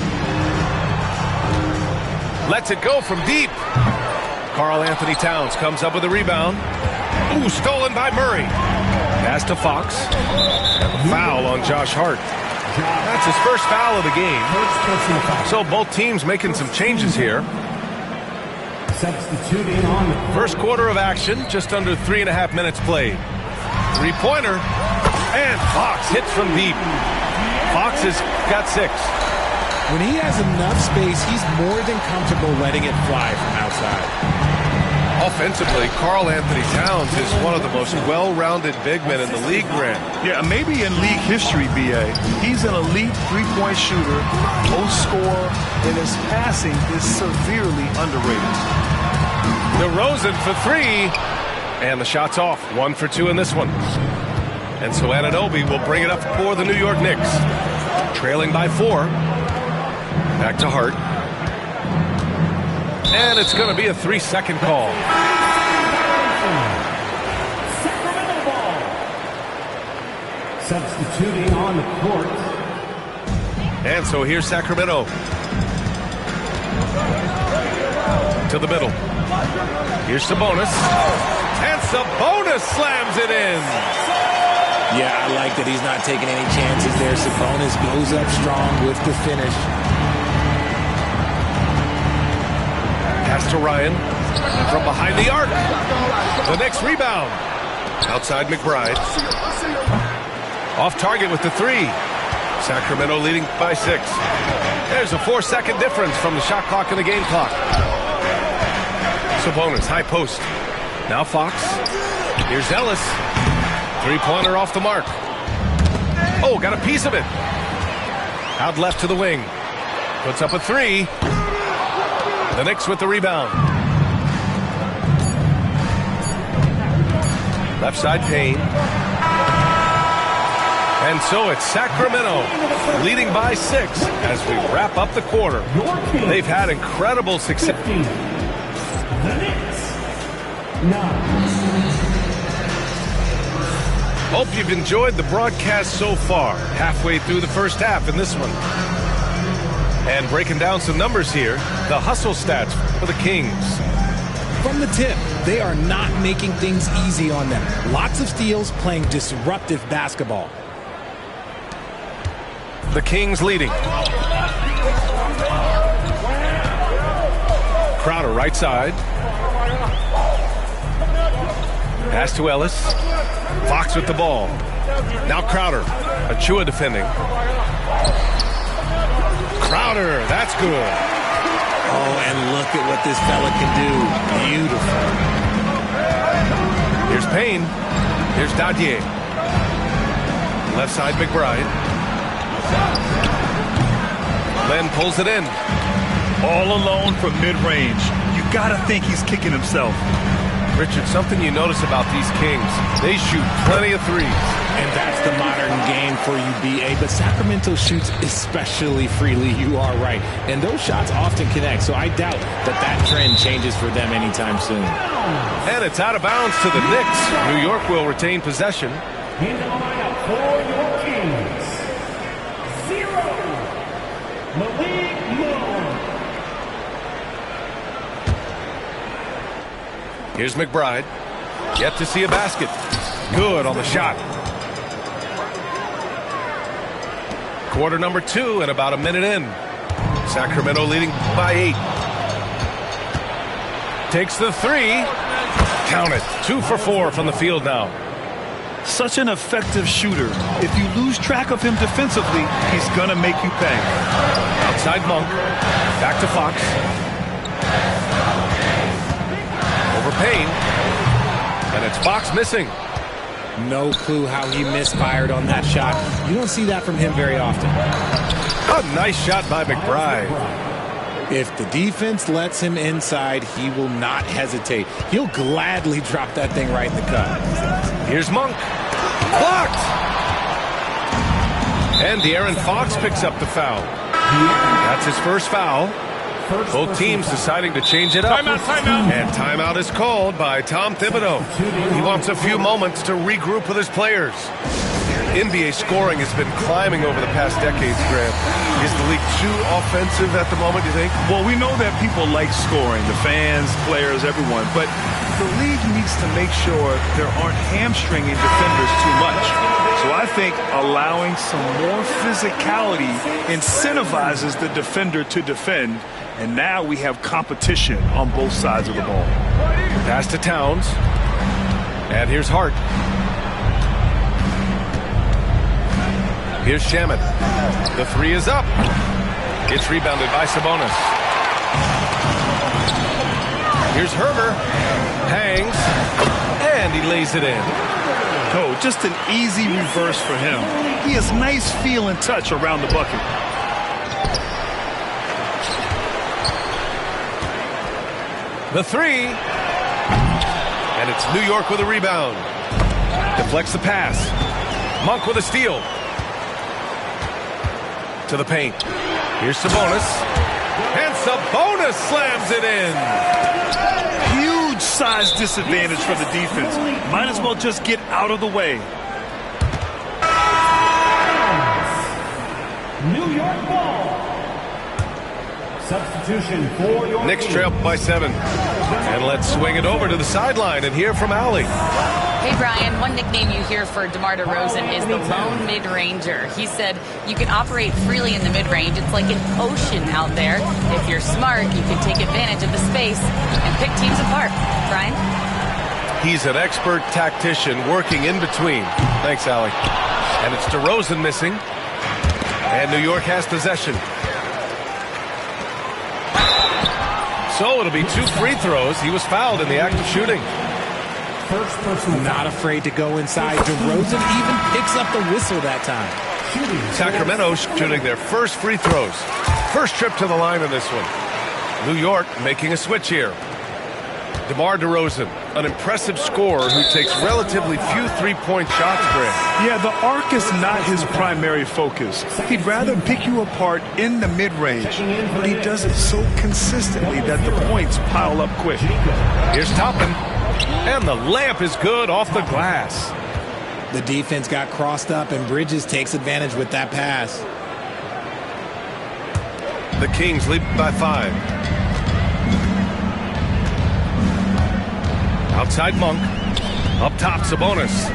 Lets it go from deep. Karl Anthony Towns comes up with a rebound. Ooh, stolen by Murray. Pass to Fox. And a foul on Josh Hart. That's his first foul of the game. So both teams making some changes here. Substituting on. First quarter of action, just under 3.5 minutes played. Three-pointer. And Fox hits from deep. Fox has got 6. When he has enough space, he's more than comfortable letting it fly from outside. Offensively, Karl Anthony Towns is one of the most well-rounded big men in the league, Grant. Yeah, maybe in league history, B.A. He's an elite three-point shooter, post scorer, and his passing is severely underrated. DeRozan for 3. And the shot's off. 1 for 2 in this one. And so Anunoby will bring it up for the New York Knicks. Trailing by 4. Back to Hart. And it's going to be a 3-second call. Sacramento ball. Substituting on the court. And so here's Sacramento. To the middle. Here's Sabonis. And Sabonis slams it in. Yeah, I like that he's not taking any chances there. Sabonis goes up strong with the finish. Pass to Ryan. From behind the arc. The next rebound. Outside McBride. Off target with the 3. Sacramento leading by 6. There's a 4-second difference from the shot clock and the game clock. Sabonis, high post. Now Fox. Here's Ellis. Three-pointer off the mark. Oh, got a piece of it. Out left to the wing. Puts up a 3. The Knicks with the rebound. Left side Payne. And so it's Sacramento leading by 6 as we wrap up the quarter. They've had incredible success. The Knicks. 9. Hope you've enjoyed the broadcast so far. Halfway through the first half in this one. And breaking down some numbers here, the hustle stats for the Kings. From the tip, they are not making things easy on them. Lots of steals, playing disruptive basketball. The Kings leading. Crowder right side. Pass to Ellis. Fox with the ball. Now Crowder. Achua defending. Crowder, that's good. Oh, and look at what this fella can do. Beautiful. Here's Payne. Here's Dadier. Left side McBride. Len pulls it in. All alone from mid-range. You gotta think he's kicking himself. Richard, something you notice about these Kings, they shoot plenty of threes. And that's the modern game for you, B.A. But Sacramento shoots especially freely. You are right. And those shots often connect, so I doubt that trend changes for them anytime soon. And it's out of bounds to the Knicks. New York will retain possession. In the lineup for your Kings. 0. Malik Monk. Here's McBride. Yet to see a basket. Good on the shot. Quarter number 2 and about a minute in. Sacramento leading by 8. Takes the 3. Count it. 2 for 4 from the field now. Such an effective shooter. If you lose track of him defensively, he's going to make you pay. Outside Monk. Back to Fox. Over Payne. And it's Fox missing. No clue how he misfired on that shot. You don't see that from him very often. A nice shot by McBride. If the defense lets him inside, he will not hesitate. He'll gladly drop that thing right in the cup. Here's Monk. Blocked! And De'Aaron Fox picks up the foul. That's his first foul. Both teams deciding to change it up. Timeout. And timeout is called by Tom Thibodeau. He wants a few moments to regroup with his players. NBA scoring has been climbing over the past decades, Grant. Is the league too offensive at the moment, you think? Well, we know that people like scoring, the fans, players, everyone, but the league needs to make sure there aren't hamstringing defenders too much. So I think allowing some more physicality incentivizes the defender to defend, and now we have competition on both sides of the ball. Pass to Towns. And here's Hart. Here's Shamet. The 3 is up. It's rebounded by Sabonis. Here's Herber. Hangs. And he lays it in. Oh, just an easy reverse for him. He has nice feel and touch around the bucket. The 3. And it's New York with a rebound. Deflects the pass. Monk with a steal. To the paint. Here's Sabonis. And Sabonis slams it in. Huge size disadvantage for the defense. Might as well just get out of the way. New York ball. Substitution for your Knicks trail by 7. And let's swing it over to the sideline and hear from Allie. Hey, Brian, one nickname you hear for DeMar DeRozan is the lone mid-ranger. He said you can operate freely in the mid-range. It's like an ocean out there. If you're smart, you can take advantage of the space and pick teams apart. Brian? He's an expert tactician working in between. Thanks, Allie. And it's DeRozan missing. And New York has possession. So it'll be 2 free throws. He was fouled in the act of shooting. First person not afraid to go inside. DeRozan even picks up the whistle that time. Sacramento shooting their first free throws. First trip to the line in this one. New York making a switch here. DeMar DeRozan, an impressive scorer who takes relatively few three-point shots, Grant. Yeah, the arc is not his primary focus. He'd rather pick you apart in the mid-range, but he does it so consistently that the points pile up quick. Here's Toppin. And the layup is good off the glass. The defense got crossed up, and Bridges takes advantage with that pass. The Kings lead by 5. Outside Monk. Up top, Sabonis.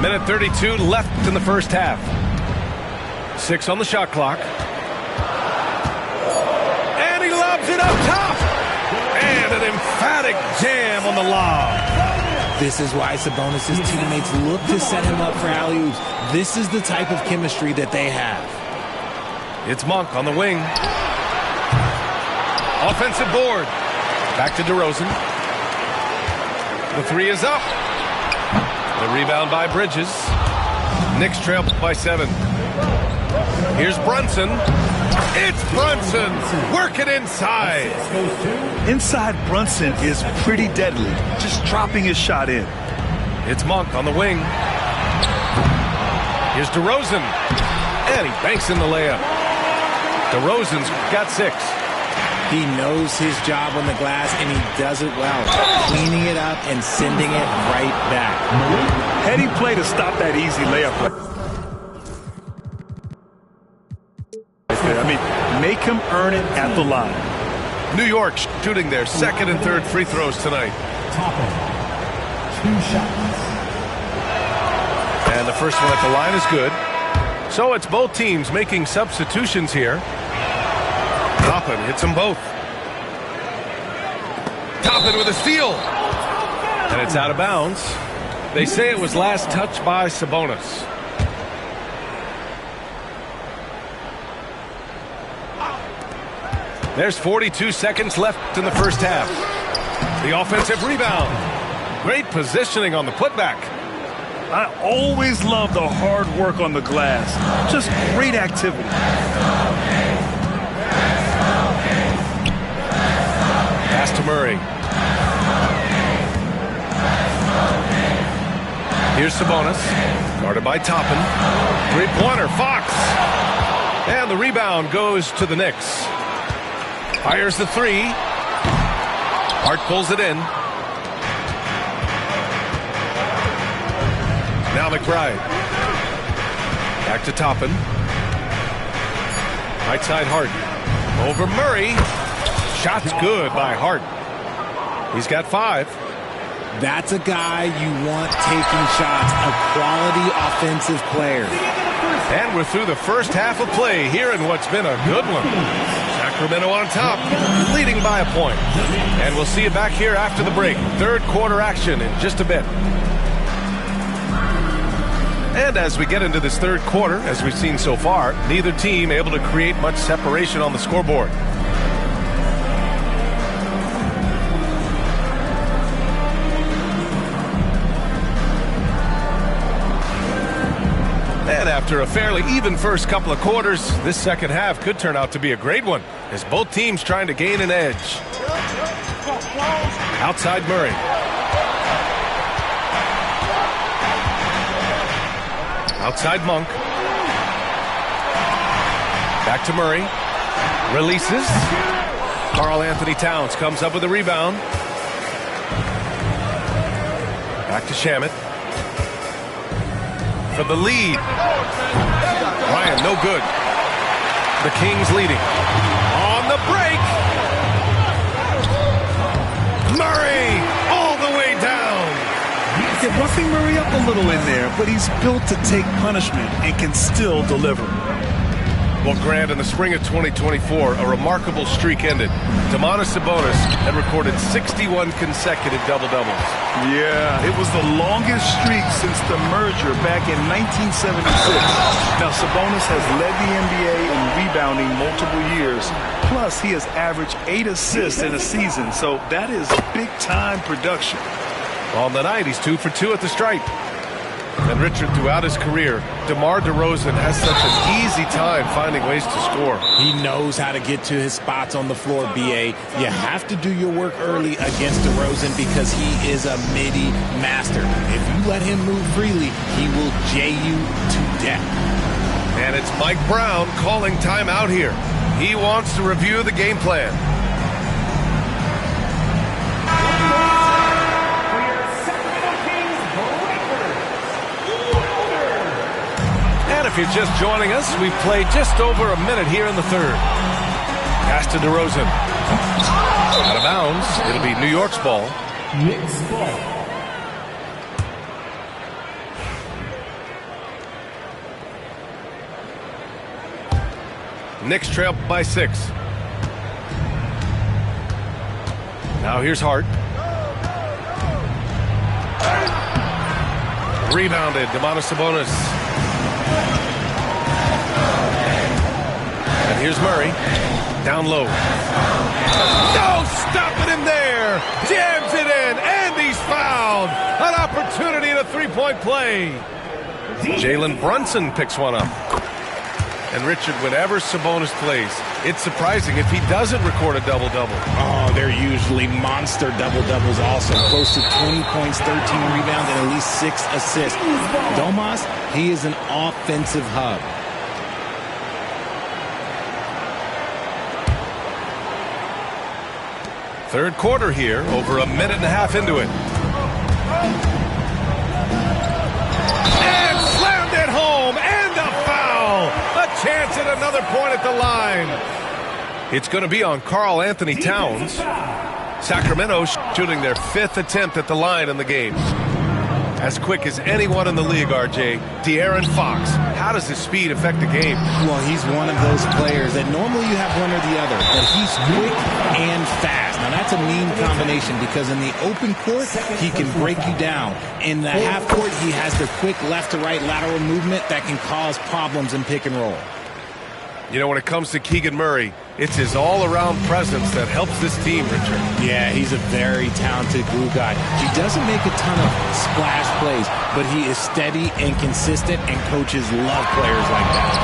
Minute 32 left in the first half. 6 on the shot clock. And he lobs it up top. And an emphatic jam on the lob. This is why Sabonis' teammates look to set him up for alley-oops. This is the type of chemistry that they have. It's Monk on the wing. Offensive board. Back to DeRozan. The 3 is up. The rebound by Bridges. Knicks trail by 7. Here's Brunson. It's Brunson. Working inside. Inside Brunson is pretty deadly. Just dropping his shot in. It's Monk on the wing. Here's DeRozan. And he banks in the layup. DeRozan's got 6. He knows his job on the glass, and he does it well. Cleaning it up and sending it right back. Heady play to stop that easy layup. I mean, Make him earn it at the line. New York shooting their second and third free throws tonight. Toppin, 2 shots. And the first one at the line is good. So it's both teams making substitutions here. Toppin hits them both. Toppin with a steal. And it's out of bounds. They say it was last touched by Sabonis. There's 42 seconds left in the first half. The offensive rebound. Great positioning on the putback. I always love the hard work on the glass. Just great activity. Pass to Murray. Here's Sabonis. Guarded by Toppin. Three-pointer, Fox. And the rebound goes to the Knicks. Fires the three. Hart pulls it in. Now McBride. Back to Toppin. Right side Hart. Over Murray. Shot's good by Hart. He's got 5. That's a guy you want taking shots, a quality offensive player. And we're through the first half of play here in what's been a good one. Sacramento on top, leading by a point. And we'll see you back here after the break. Third quarter action in just a bit. And as we get into this third quarter, as we've seen so far, neither team able to create much separation on the scoreboard. And after a fairly even first couple of quarters, this second half could turn out to be a great one, as both teams trying to gain an edge. Outside Murray. Outside Monk. Back to Murray. Releases. Karl Anthony Towns comes up with a rebound. Back to Shamet. For the lead. Ryan, no good. The Kings leading. On the break. Murray all the way down. They're roughing Murray up a little in there, but he's built to take punishment and can still deliver. Well, Grant, in the spring of 2024, a remarkable streak ended. Domantas Sabonis had recorded 61 consecutive double-doubles. Yeah, it was the longest streak since the merger back in 1976. Now, Sabonis has led the NBA in rebounding multiple years. Plus, he has averaged 8 assists in a season, so that is big-time production. On the night, he's 2 for 2 at the stripe. And Richard, throughout his career, DeMar DeRozan has such an easy time finding ways to score. He knows how to get to his spots on the floor, B.A. You have to do your work early against DeRozan because he is a midi master. If you let him move freely, he will J you to death. And it's Mike Brown calling timeout here. He wants to review the game plan. If you're just joining us, we've played just over a minute here in the third. Pass to DeRozan. Out of bounds. It'll be New York's ball. Knicks ball. Knicks trail by 6. Now here's Hart. Rebounded. Domantas Sabonis. And here's Murray. Down low. No, stopping him there. Jams it in, and he's fouled. An opportunity in a three-point play. Jalen Brunson picks one up. And Richard, whenever Sabonis plays, it's surprising if he doesn't record a double-double. Oh, they're usually monster double-doubles also. Close to 20 points, 13 rebounds, and at least 6 assists. Domas, he is an offensive hub. Third quarter here, over a minute and a half into it. And slammed it home, and a foul. A chance at another point at the line. It's going to be on Karl Anthony Towns. Sacramento shooting their 5th attempt at the line in the game. As quick as anyone in the league, RJ. De'Aaron Fox. How does his speed affect the game? Well, he's one of those players that normally you have one or the other, but he's quick and fast. Now, that's a mean combination because in the open court, he can break you down. In the half court, he has the quick left-to-right lateral movement that can cause problems in pick and roll. You know, when it comes to Keegan Murray, it's his all-around presence that helps this team, Richard. Yeah, he's a very talented glue guy. He doesn't make a ton of splash plays, but he is steady and consistent, and coaches love players like that.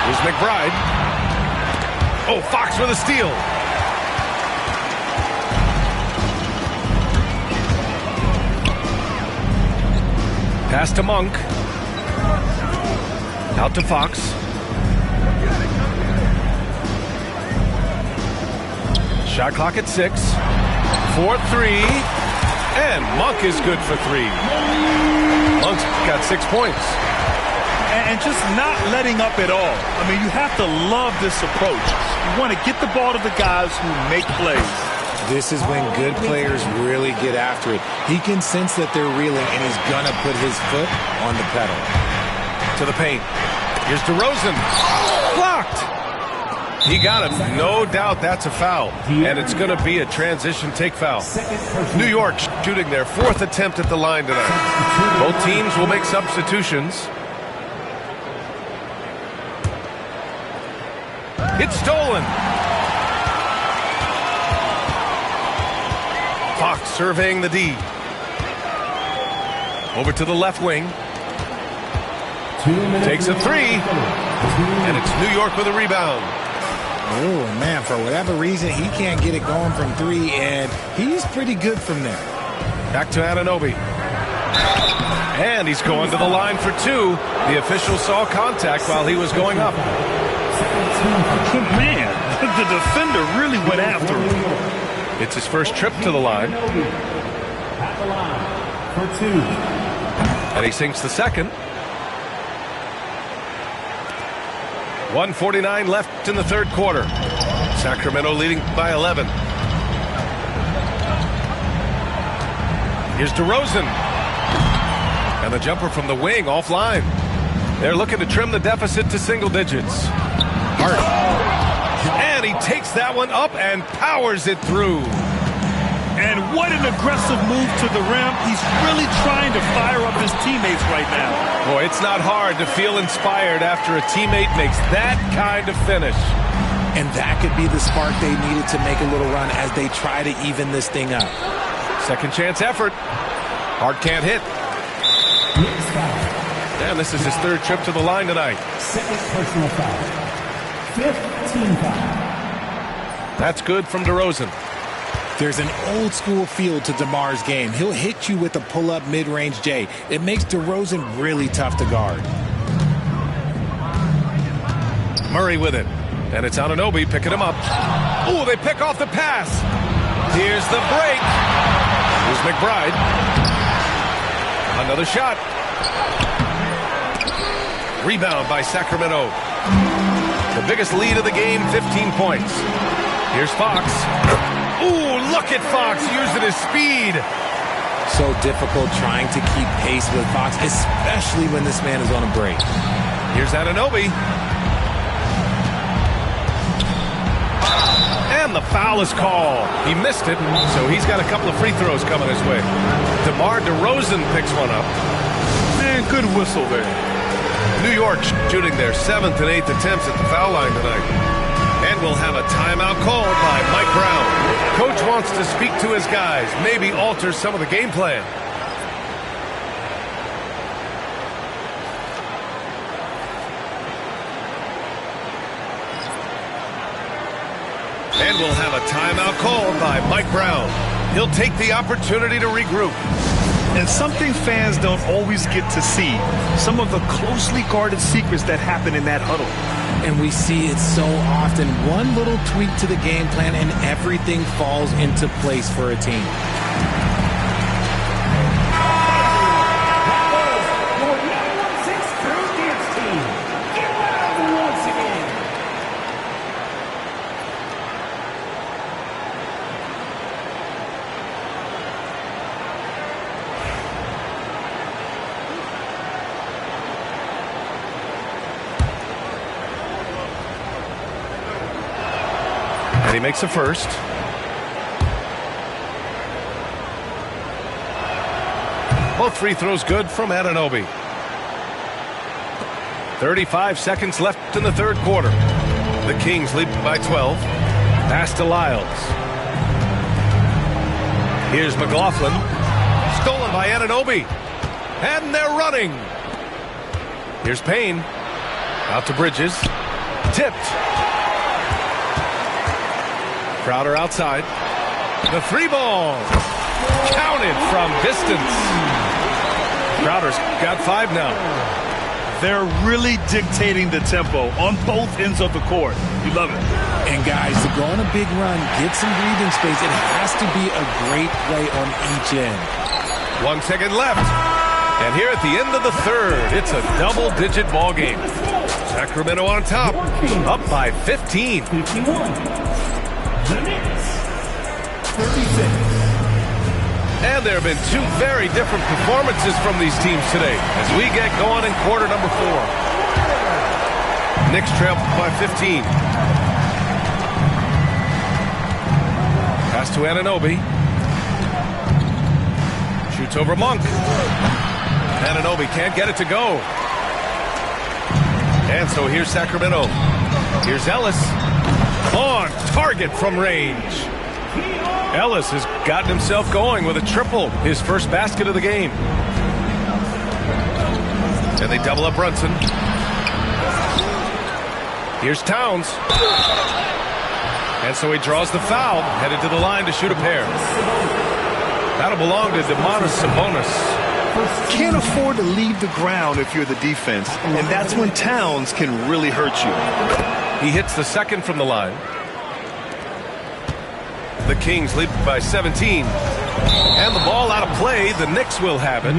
Here's McBride. Oh, Fox with a steal. Pass to Monk. Out to Fox. Shot clock at 6. 4-3. And Monk is good for 3. Monk's got 6 points. And just not letting up at all. I mean, you have to love this approach. You want to get the ball to the guys who make plays. This is when good players really get after it. He can sense that they're reeling, and he's going to put his foot on the pedal. To the paint. Here's DeRozan. Blocked. He got him. No doubt that's a foul. And it's going to be a transition take foul. New York shooting their 4th attempt at the line tonight. Both teams will make substitutions. It's stolen. Fox surveying the D. Over to the left wing. Takes a 3. And it's New York with a rebound. Oh, man, for whatever reason, he can't get it going from 3, and he's pretty good from there. Back to Anunoby. And he's going to the line for 2. The official saw contact while he was going up. Man, the defender really went after him. It's his first trip to the line. At the line for 2. And he sinks the second. 1:49 left in the 3rd quarter. Sacramento leading by 11. Here's DeRozan. And the jumper from the wing offline. They're looking to trim the deficit to single digits. Hart. And he takes that one up and powers it through. And what an aggressive move to the rim. He's really trying to fire up his teammates right now. Boy, it's not hard to feel inspired after a teammate makes that kind of finish. And that could be the spark they needed to make a little run as they try to even this thing up. Second chance effort. Hart can't hit. And this is his 3rd trip to the line tonight. 2nd personal foul. 5th team foul. That's good from DeRozan. There's an old-school feel to DeMar's game. He'll hit you with a pull-up mid-range J. It makes DeRozan really tough to guard. Murray with it. And it's Anunoby picking him up. Oh, they pick off the pass. Here's the break. Here's McBride. Another shot. Rebound by Sacramento. The biggest lead of the game, 15 points. Here's Fox. Ooh, look at Fox using his speed. So difficult trying to keep pace with Fox, especially when this man is on a break. Here's Anunoby. And the foul is called. He missed it, so he's got a couple of free throws coming his way. DeMar DeRozan picks one up. Man, good whistle there. New York shooting their 7th and 8th attempts at the foul line tonight. And we'll have a timeout called by Mike Brown. Coach wants to speak to his guys, maybe alter some of the game plan. And we'll have a timeout called by Mike Brown. He'll take the opportunity to regroup. And something fans don't always get to see, some of the closely guarded secrets that happen in that huddle. And we see it so often. One little tweak to the game plan and everything falls into place for a team. he makes a first. Both free throws good from Anunoby. 35 seconds left in the third quarter. The Kings lead by 12. Pass to Lyles. Here's McLaughlin. Stolen by Anunoby. And they're running. Here's Payne. Out to Bridges. Tipped. Crowder outside. The three ball. Counted from distance. Crowder's got 5 now. They're really dictating the tempo on both ends of the court. You love it. And guys, to go on a big run, get some breathing space, it has to be a great play on each end. 1 second left. And here at the end of the third, it's a double-digit ball game. Sacramento on top, up by 15. 51. The Knicks. 36. And there have been 2 very different performances from these teams today as we get going in quarter number 4. Knicks trail by 15. Pass to Anunoby. Shoots over Monk. Anunoby can't get it to go. And so here's Sacramento. Here's Ellis. On target from range. Ellis has gotten himself going with a triple, his first basket of the game. And they double up Brunson. Here's Towns. And so he draws the foul, headed to the line to shoot a pair. That'll belong to Domantas Sabonis. Can't afford to leave the ground if you're the defense, and that's when Towns can really hurt you. He hits the second from the line. The Kings lead by 17. And the ball out of play. The Knicks will have it.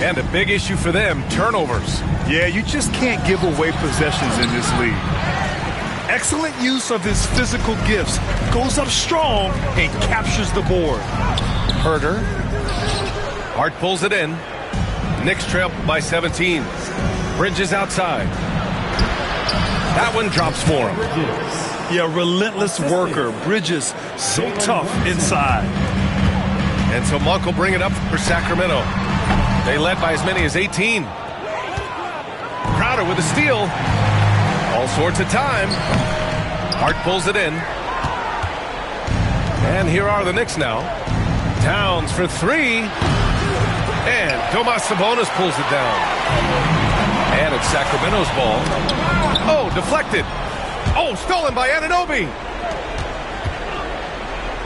And a big issue for them, turnovers. Yeah, you just can't give away possessions in this league. Excellent use of his physical gifts. Goes up strong and captures the board. Herter. Hart pulls it in. Knicks trail by 17. Bridges outside. That one drops for him. Yeah, relentless worker. Bridges so tough inside. And so Monk will bring it up for Sacramento. They led by as many as 18. Crowder with a steal. All sorts of time. Hart pulls it in. And here are the Knicks now. Towns for 3. And Domantas Sabonis pulls it down. And it's Sacramento's ball. Oh, deflected. Oh, stolen by Anunoby.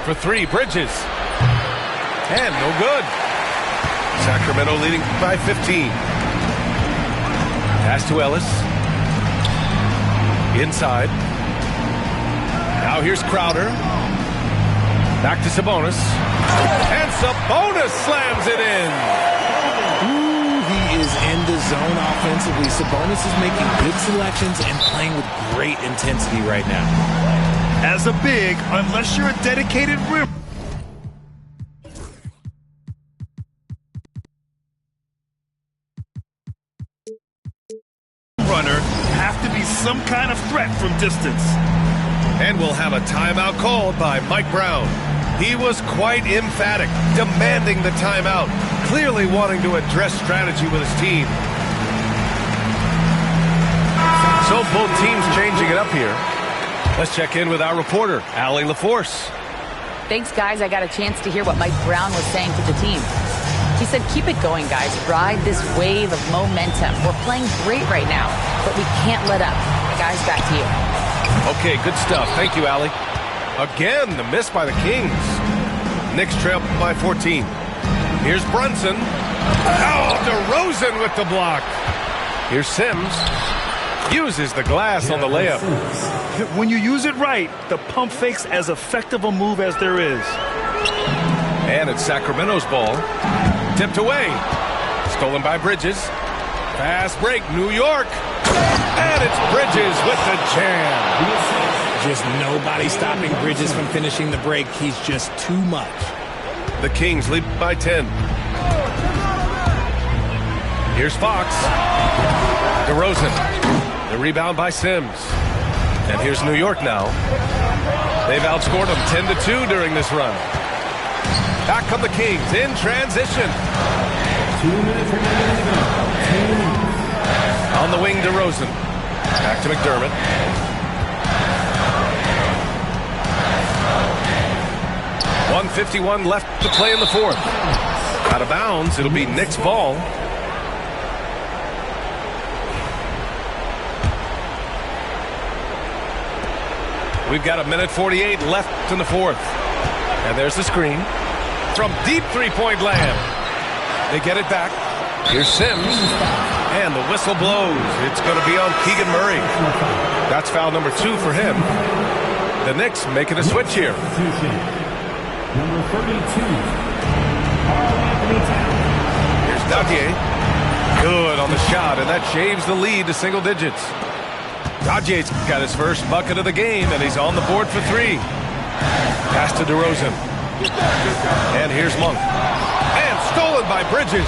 For 3, Bridges. And no good. Sacramento leading by 15. Pass to Ellis. Inside. Now here's Crowder. Back to Sabonis. And Sabonis slams it in. He is in the zone offensively. Sabonis is making good selections and playing with great intensity right now. As a big, unless you're a dedicated rim runner, have to be some kind of threat from distance. And we'll have a timeout called by Mike Brown. He was quite emphatic, demanding the timeout, clearly wanting to address strategy with his team. So both teams changing it up here. Let's check in with our reporter, Allie LaForce. Thanks, guys. I got a chance to hear what Mike Brown was saying to the team. He said, keep it going, guys. Ride this wave of momentum. We're playing great right now, but we can't let up. Guys, back to you. Okay, good stuff. Thank you, Allie. Again, the miss by the Kings. Knicks trail by 14. Here's Brunson. Oh, DeRozan with the block. Here's Sims. Uses the glass on the layup. When you use it right, the pump fake's as effective a move as there is. And it's Sacramento's ball. Tipped away. Stolen by Bridges. Fast break, New York. And it's Bridges with the jam. Just nobody stopping Bridges from finishing the break. He's just too much. The Kings lead by 10. Here's Fox. DeRozan. The rebound by Sims. And here's New York now. They've outscored them 10-2 during this run. Back come the Kings in transition. 2 minutes remaining to go. On the wing, DeRozan. Back to McDermott. .151 left to play in the fourth. Out of bounds. It'll be Knicks ball. We've got 1:48 left in the fourth. And there's the screen. From deep three-point land. They get it back. Here's Sims. And the whistle blows. It's going to be on Keegan Murray. That's foul number 2 for him. The Knicks making a switch here. Number 32. Here's Daguerre. Good on the shot, and that shaves the lead to single digits. Daguerre's got his first bucket of the game, and he's on the board for 3. Pass to DeRozan. And here's Monk. And stolen by Bridges.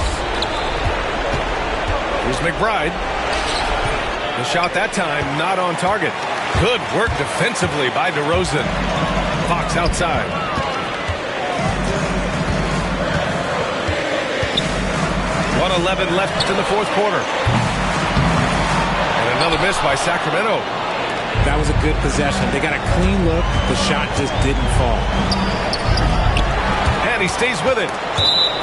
Here's McBride. The shot that time not on target. Good work defensively by DeRozan. Fox outside. .111 left in the fourth quarter. And another miss by Sacramento. That was a good possession. They got a clean look. The shot just didn't fall. And he stays with it.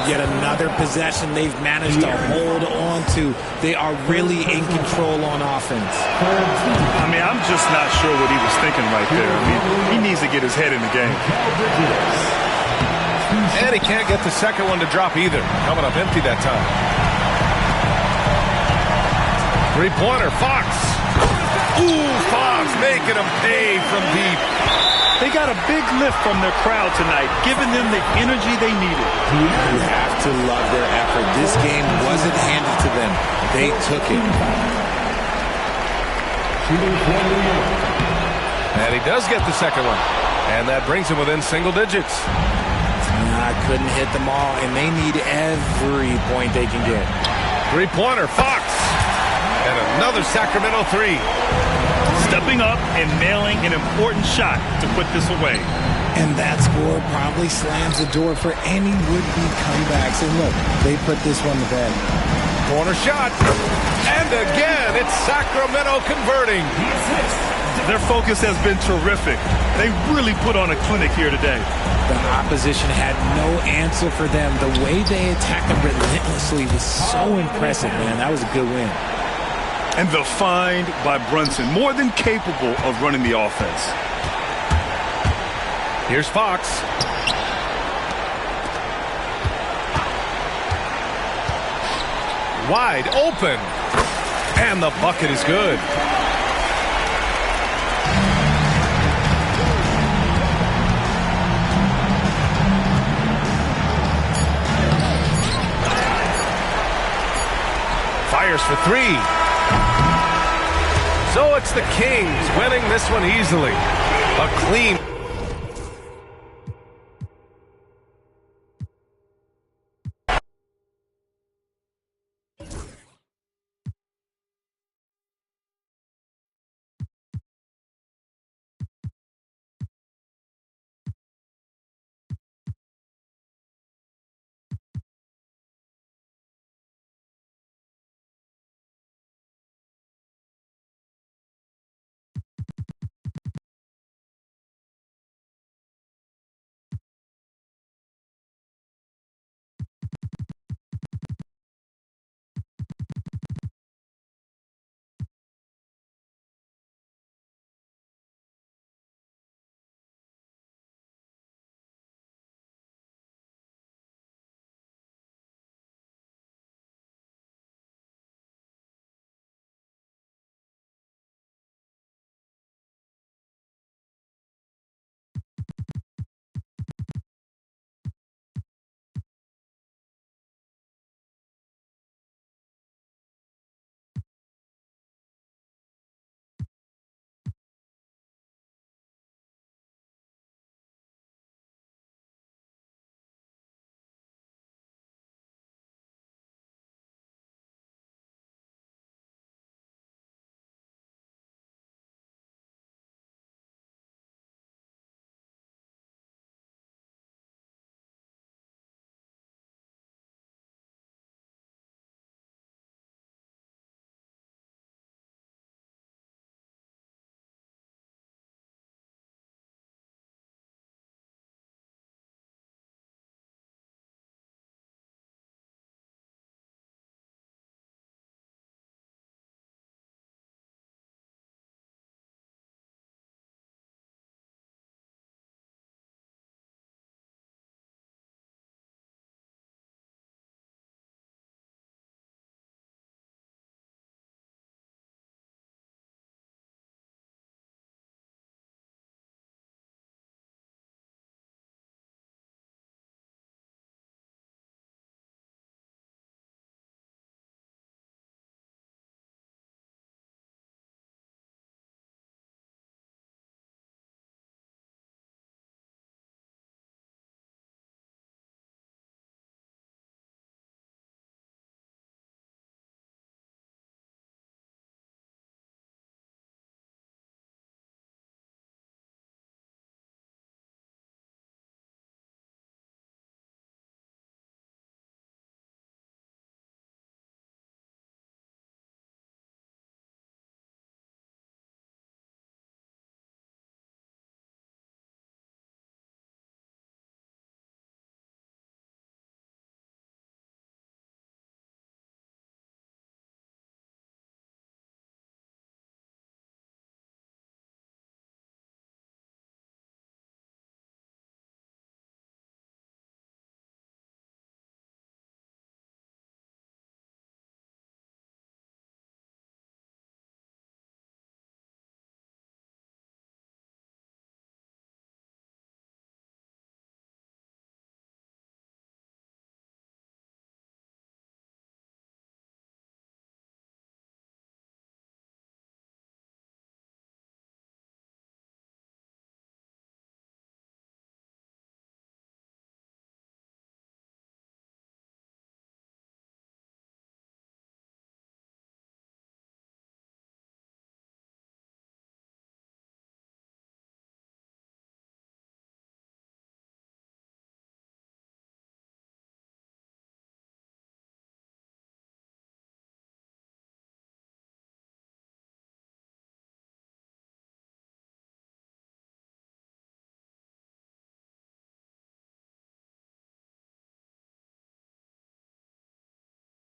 Yet another possession they've managed to hold on to. They are really in control on offense. I mean, I'm just not sure what he was thinking right there. I mean, he needs to get his head in the game. And he can't get the second one to drop either. Coming up empty that time. Three-pointer, Fox. Ooh, Fox making him pay from deep. They got a big lift from their crowd tonight, giving them the energy they needed. You have to love their effort. This game wasn't handed to them. They took it. And he does get the second one. And that brings him within single digits. I couldn't hit them all, and they need every point they can get. Three-pointer, Fox. And another Sacramento 3. Stepping up and nailing an important shot to put this away. And that score probably slams the door for any would-be comebacks. And look, they put this one to bed. Corner shot. And again, it's Sacramento converting. Their focus has been terrific. They really put on a clinic here today. The opposition had no answer for them. The way they attacked them relentlessly was so impressive, man. That was a good win. And the find by Brunson, more than capable of running the offense. Here's Fox. Wide open. And the bucket is good. Fires for 3. So it's the Kings winning this one easily. A clean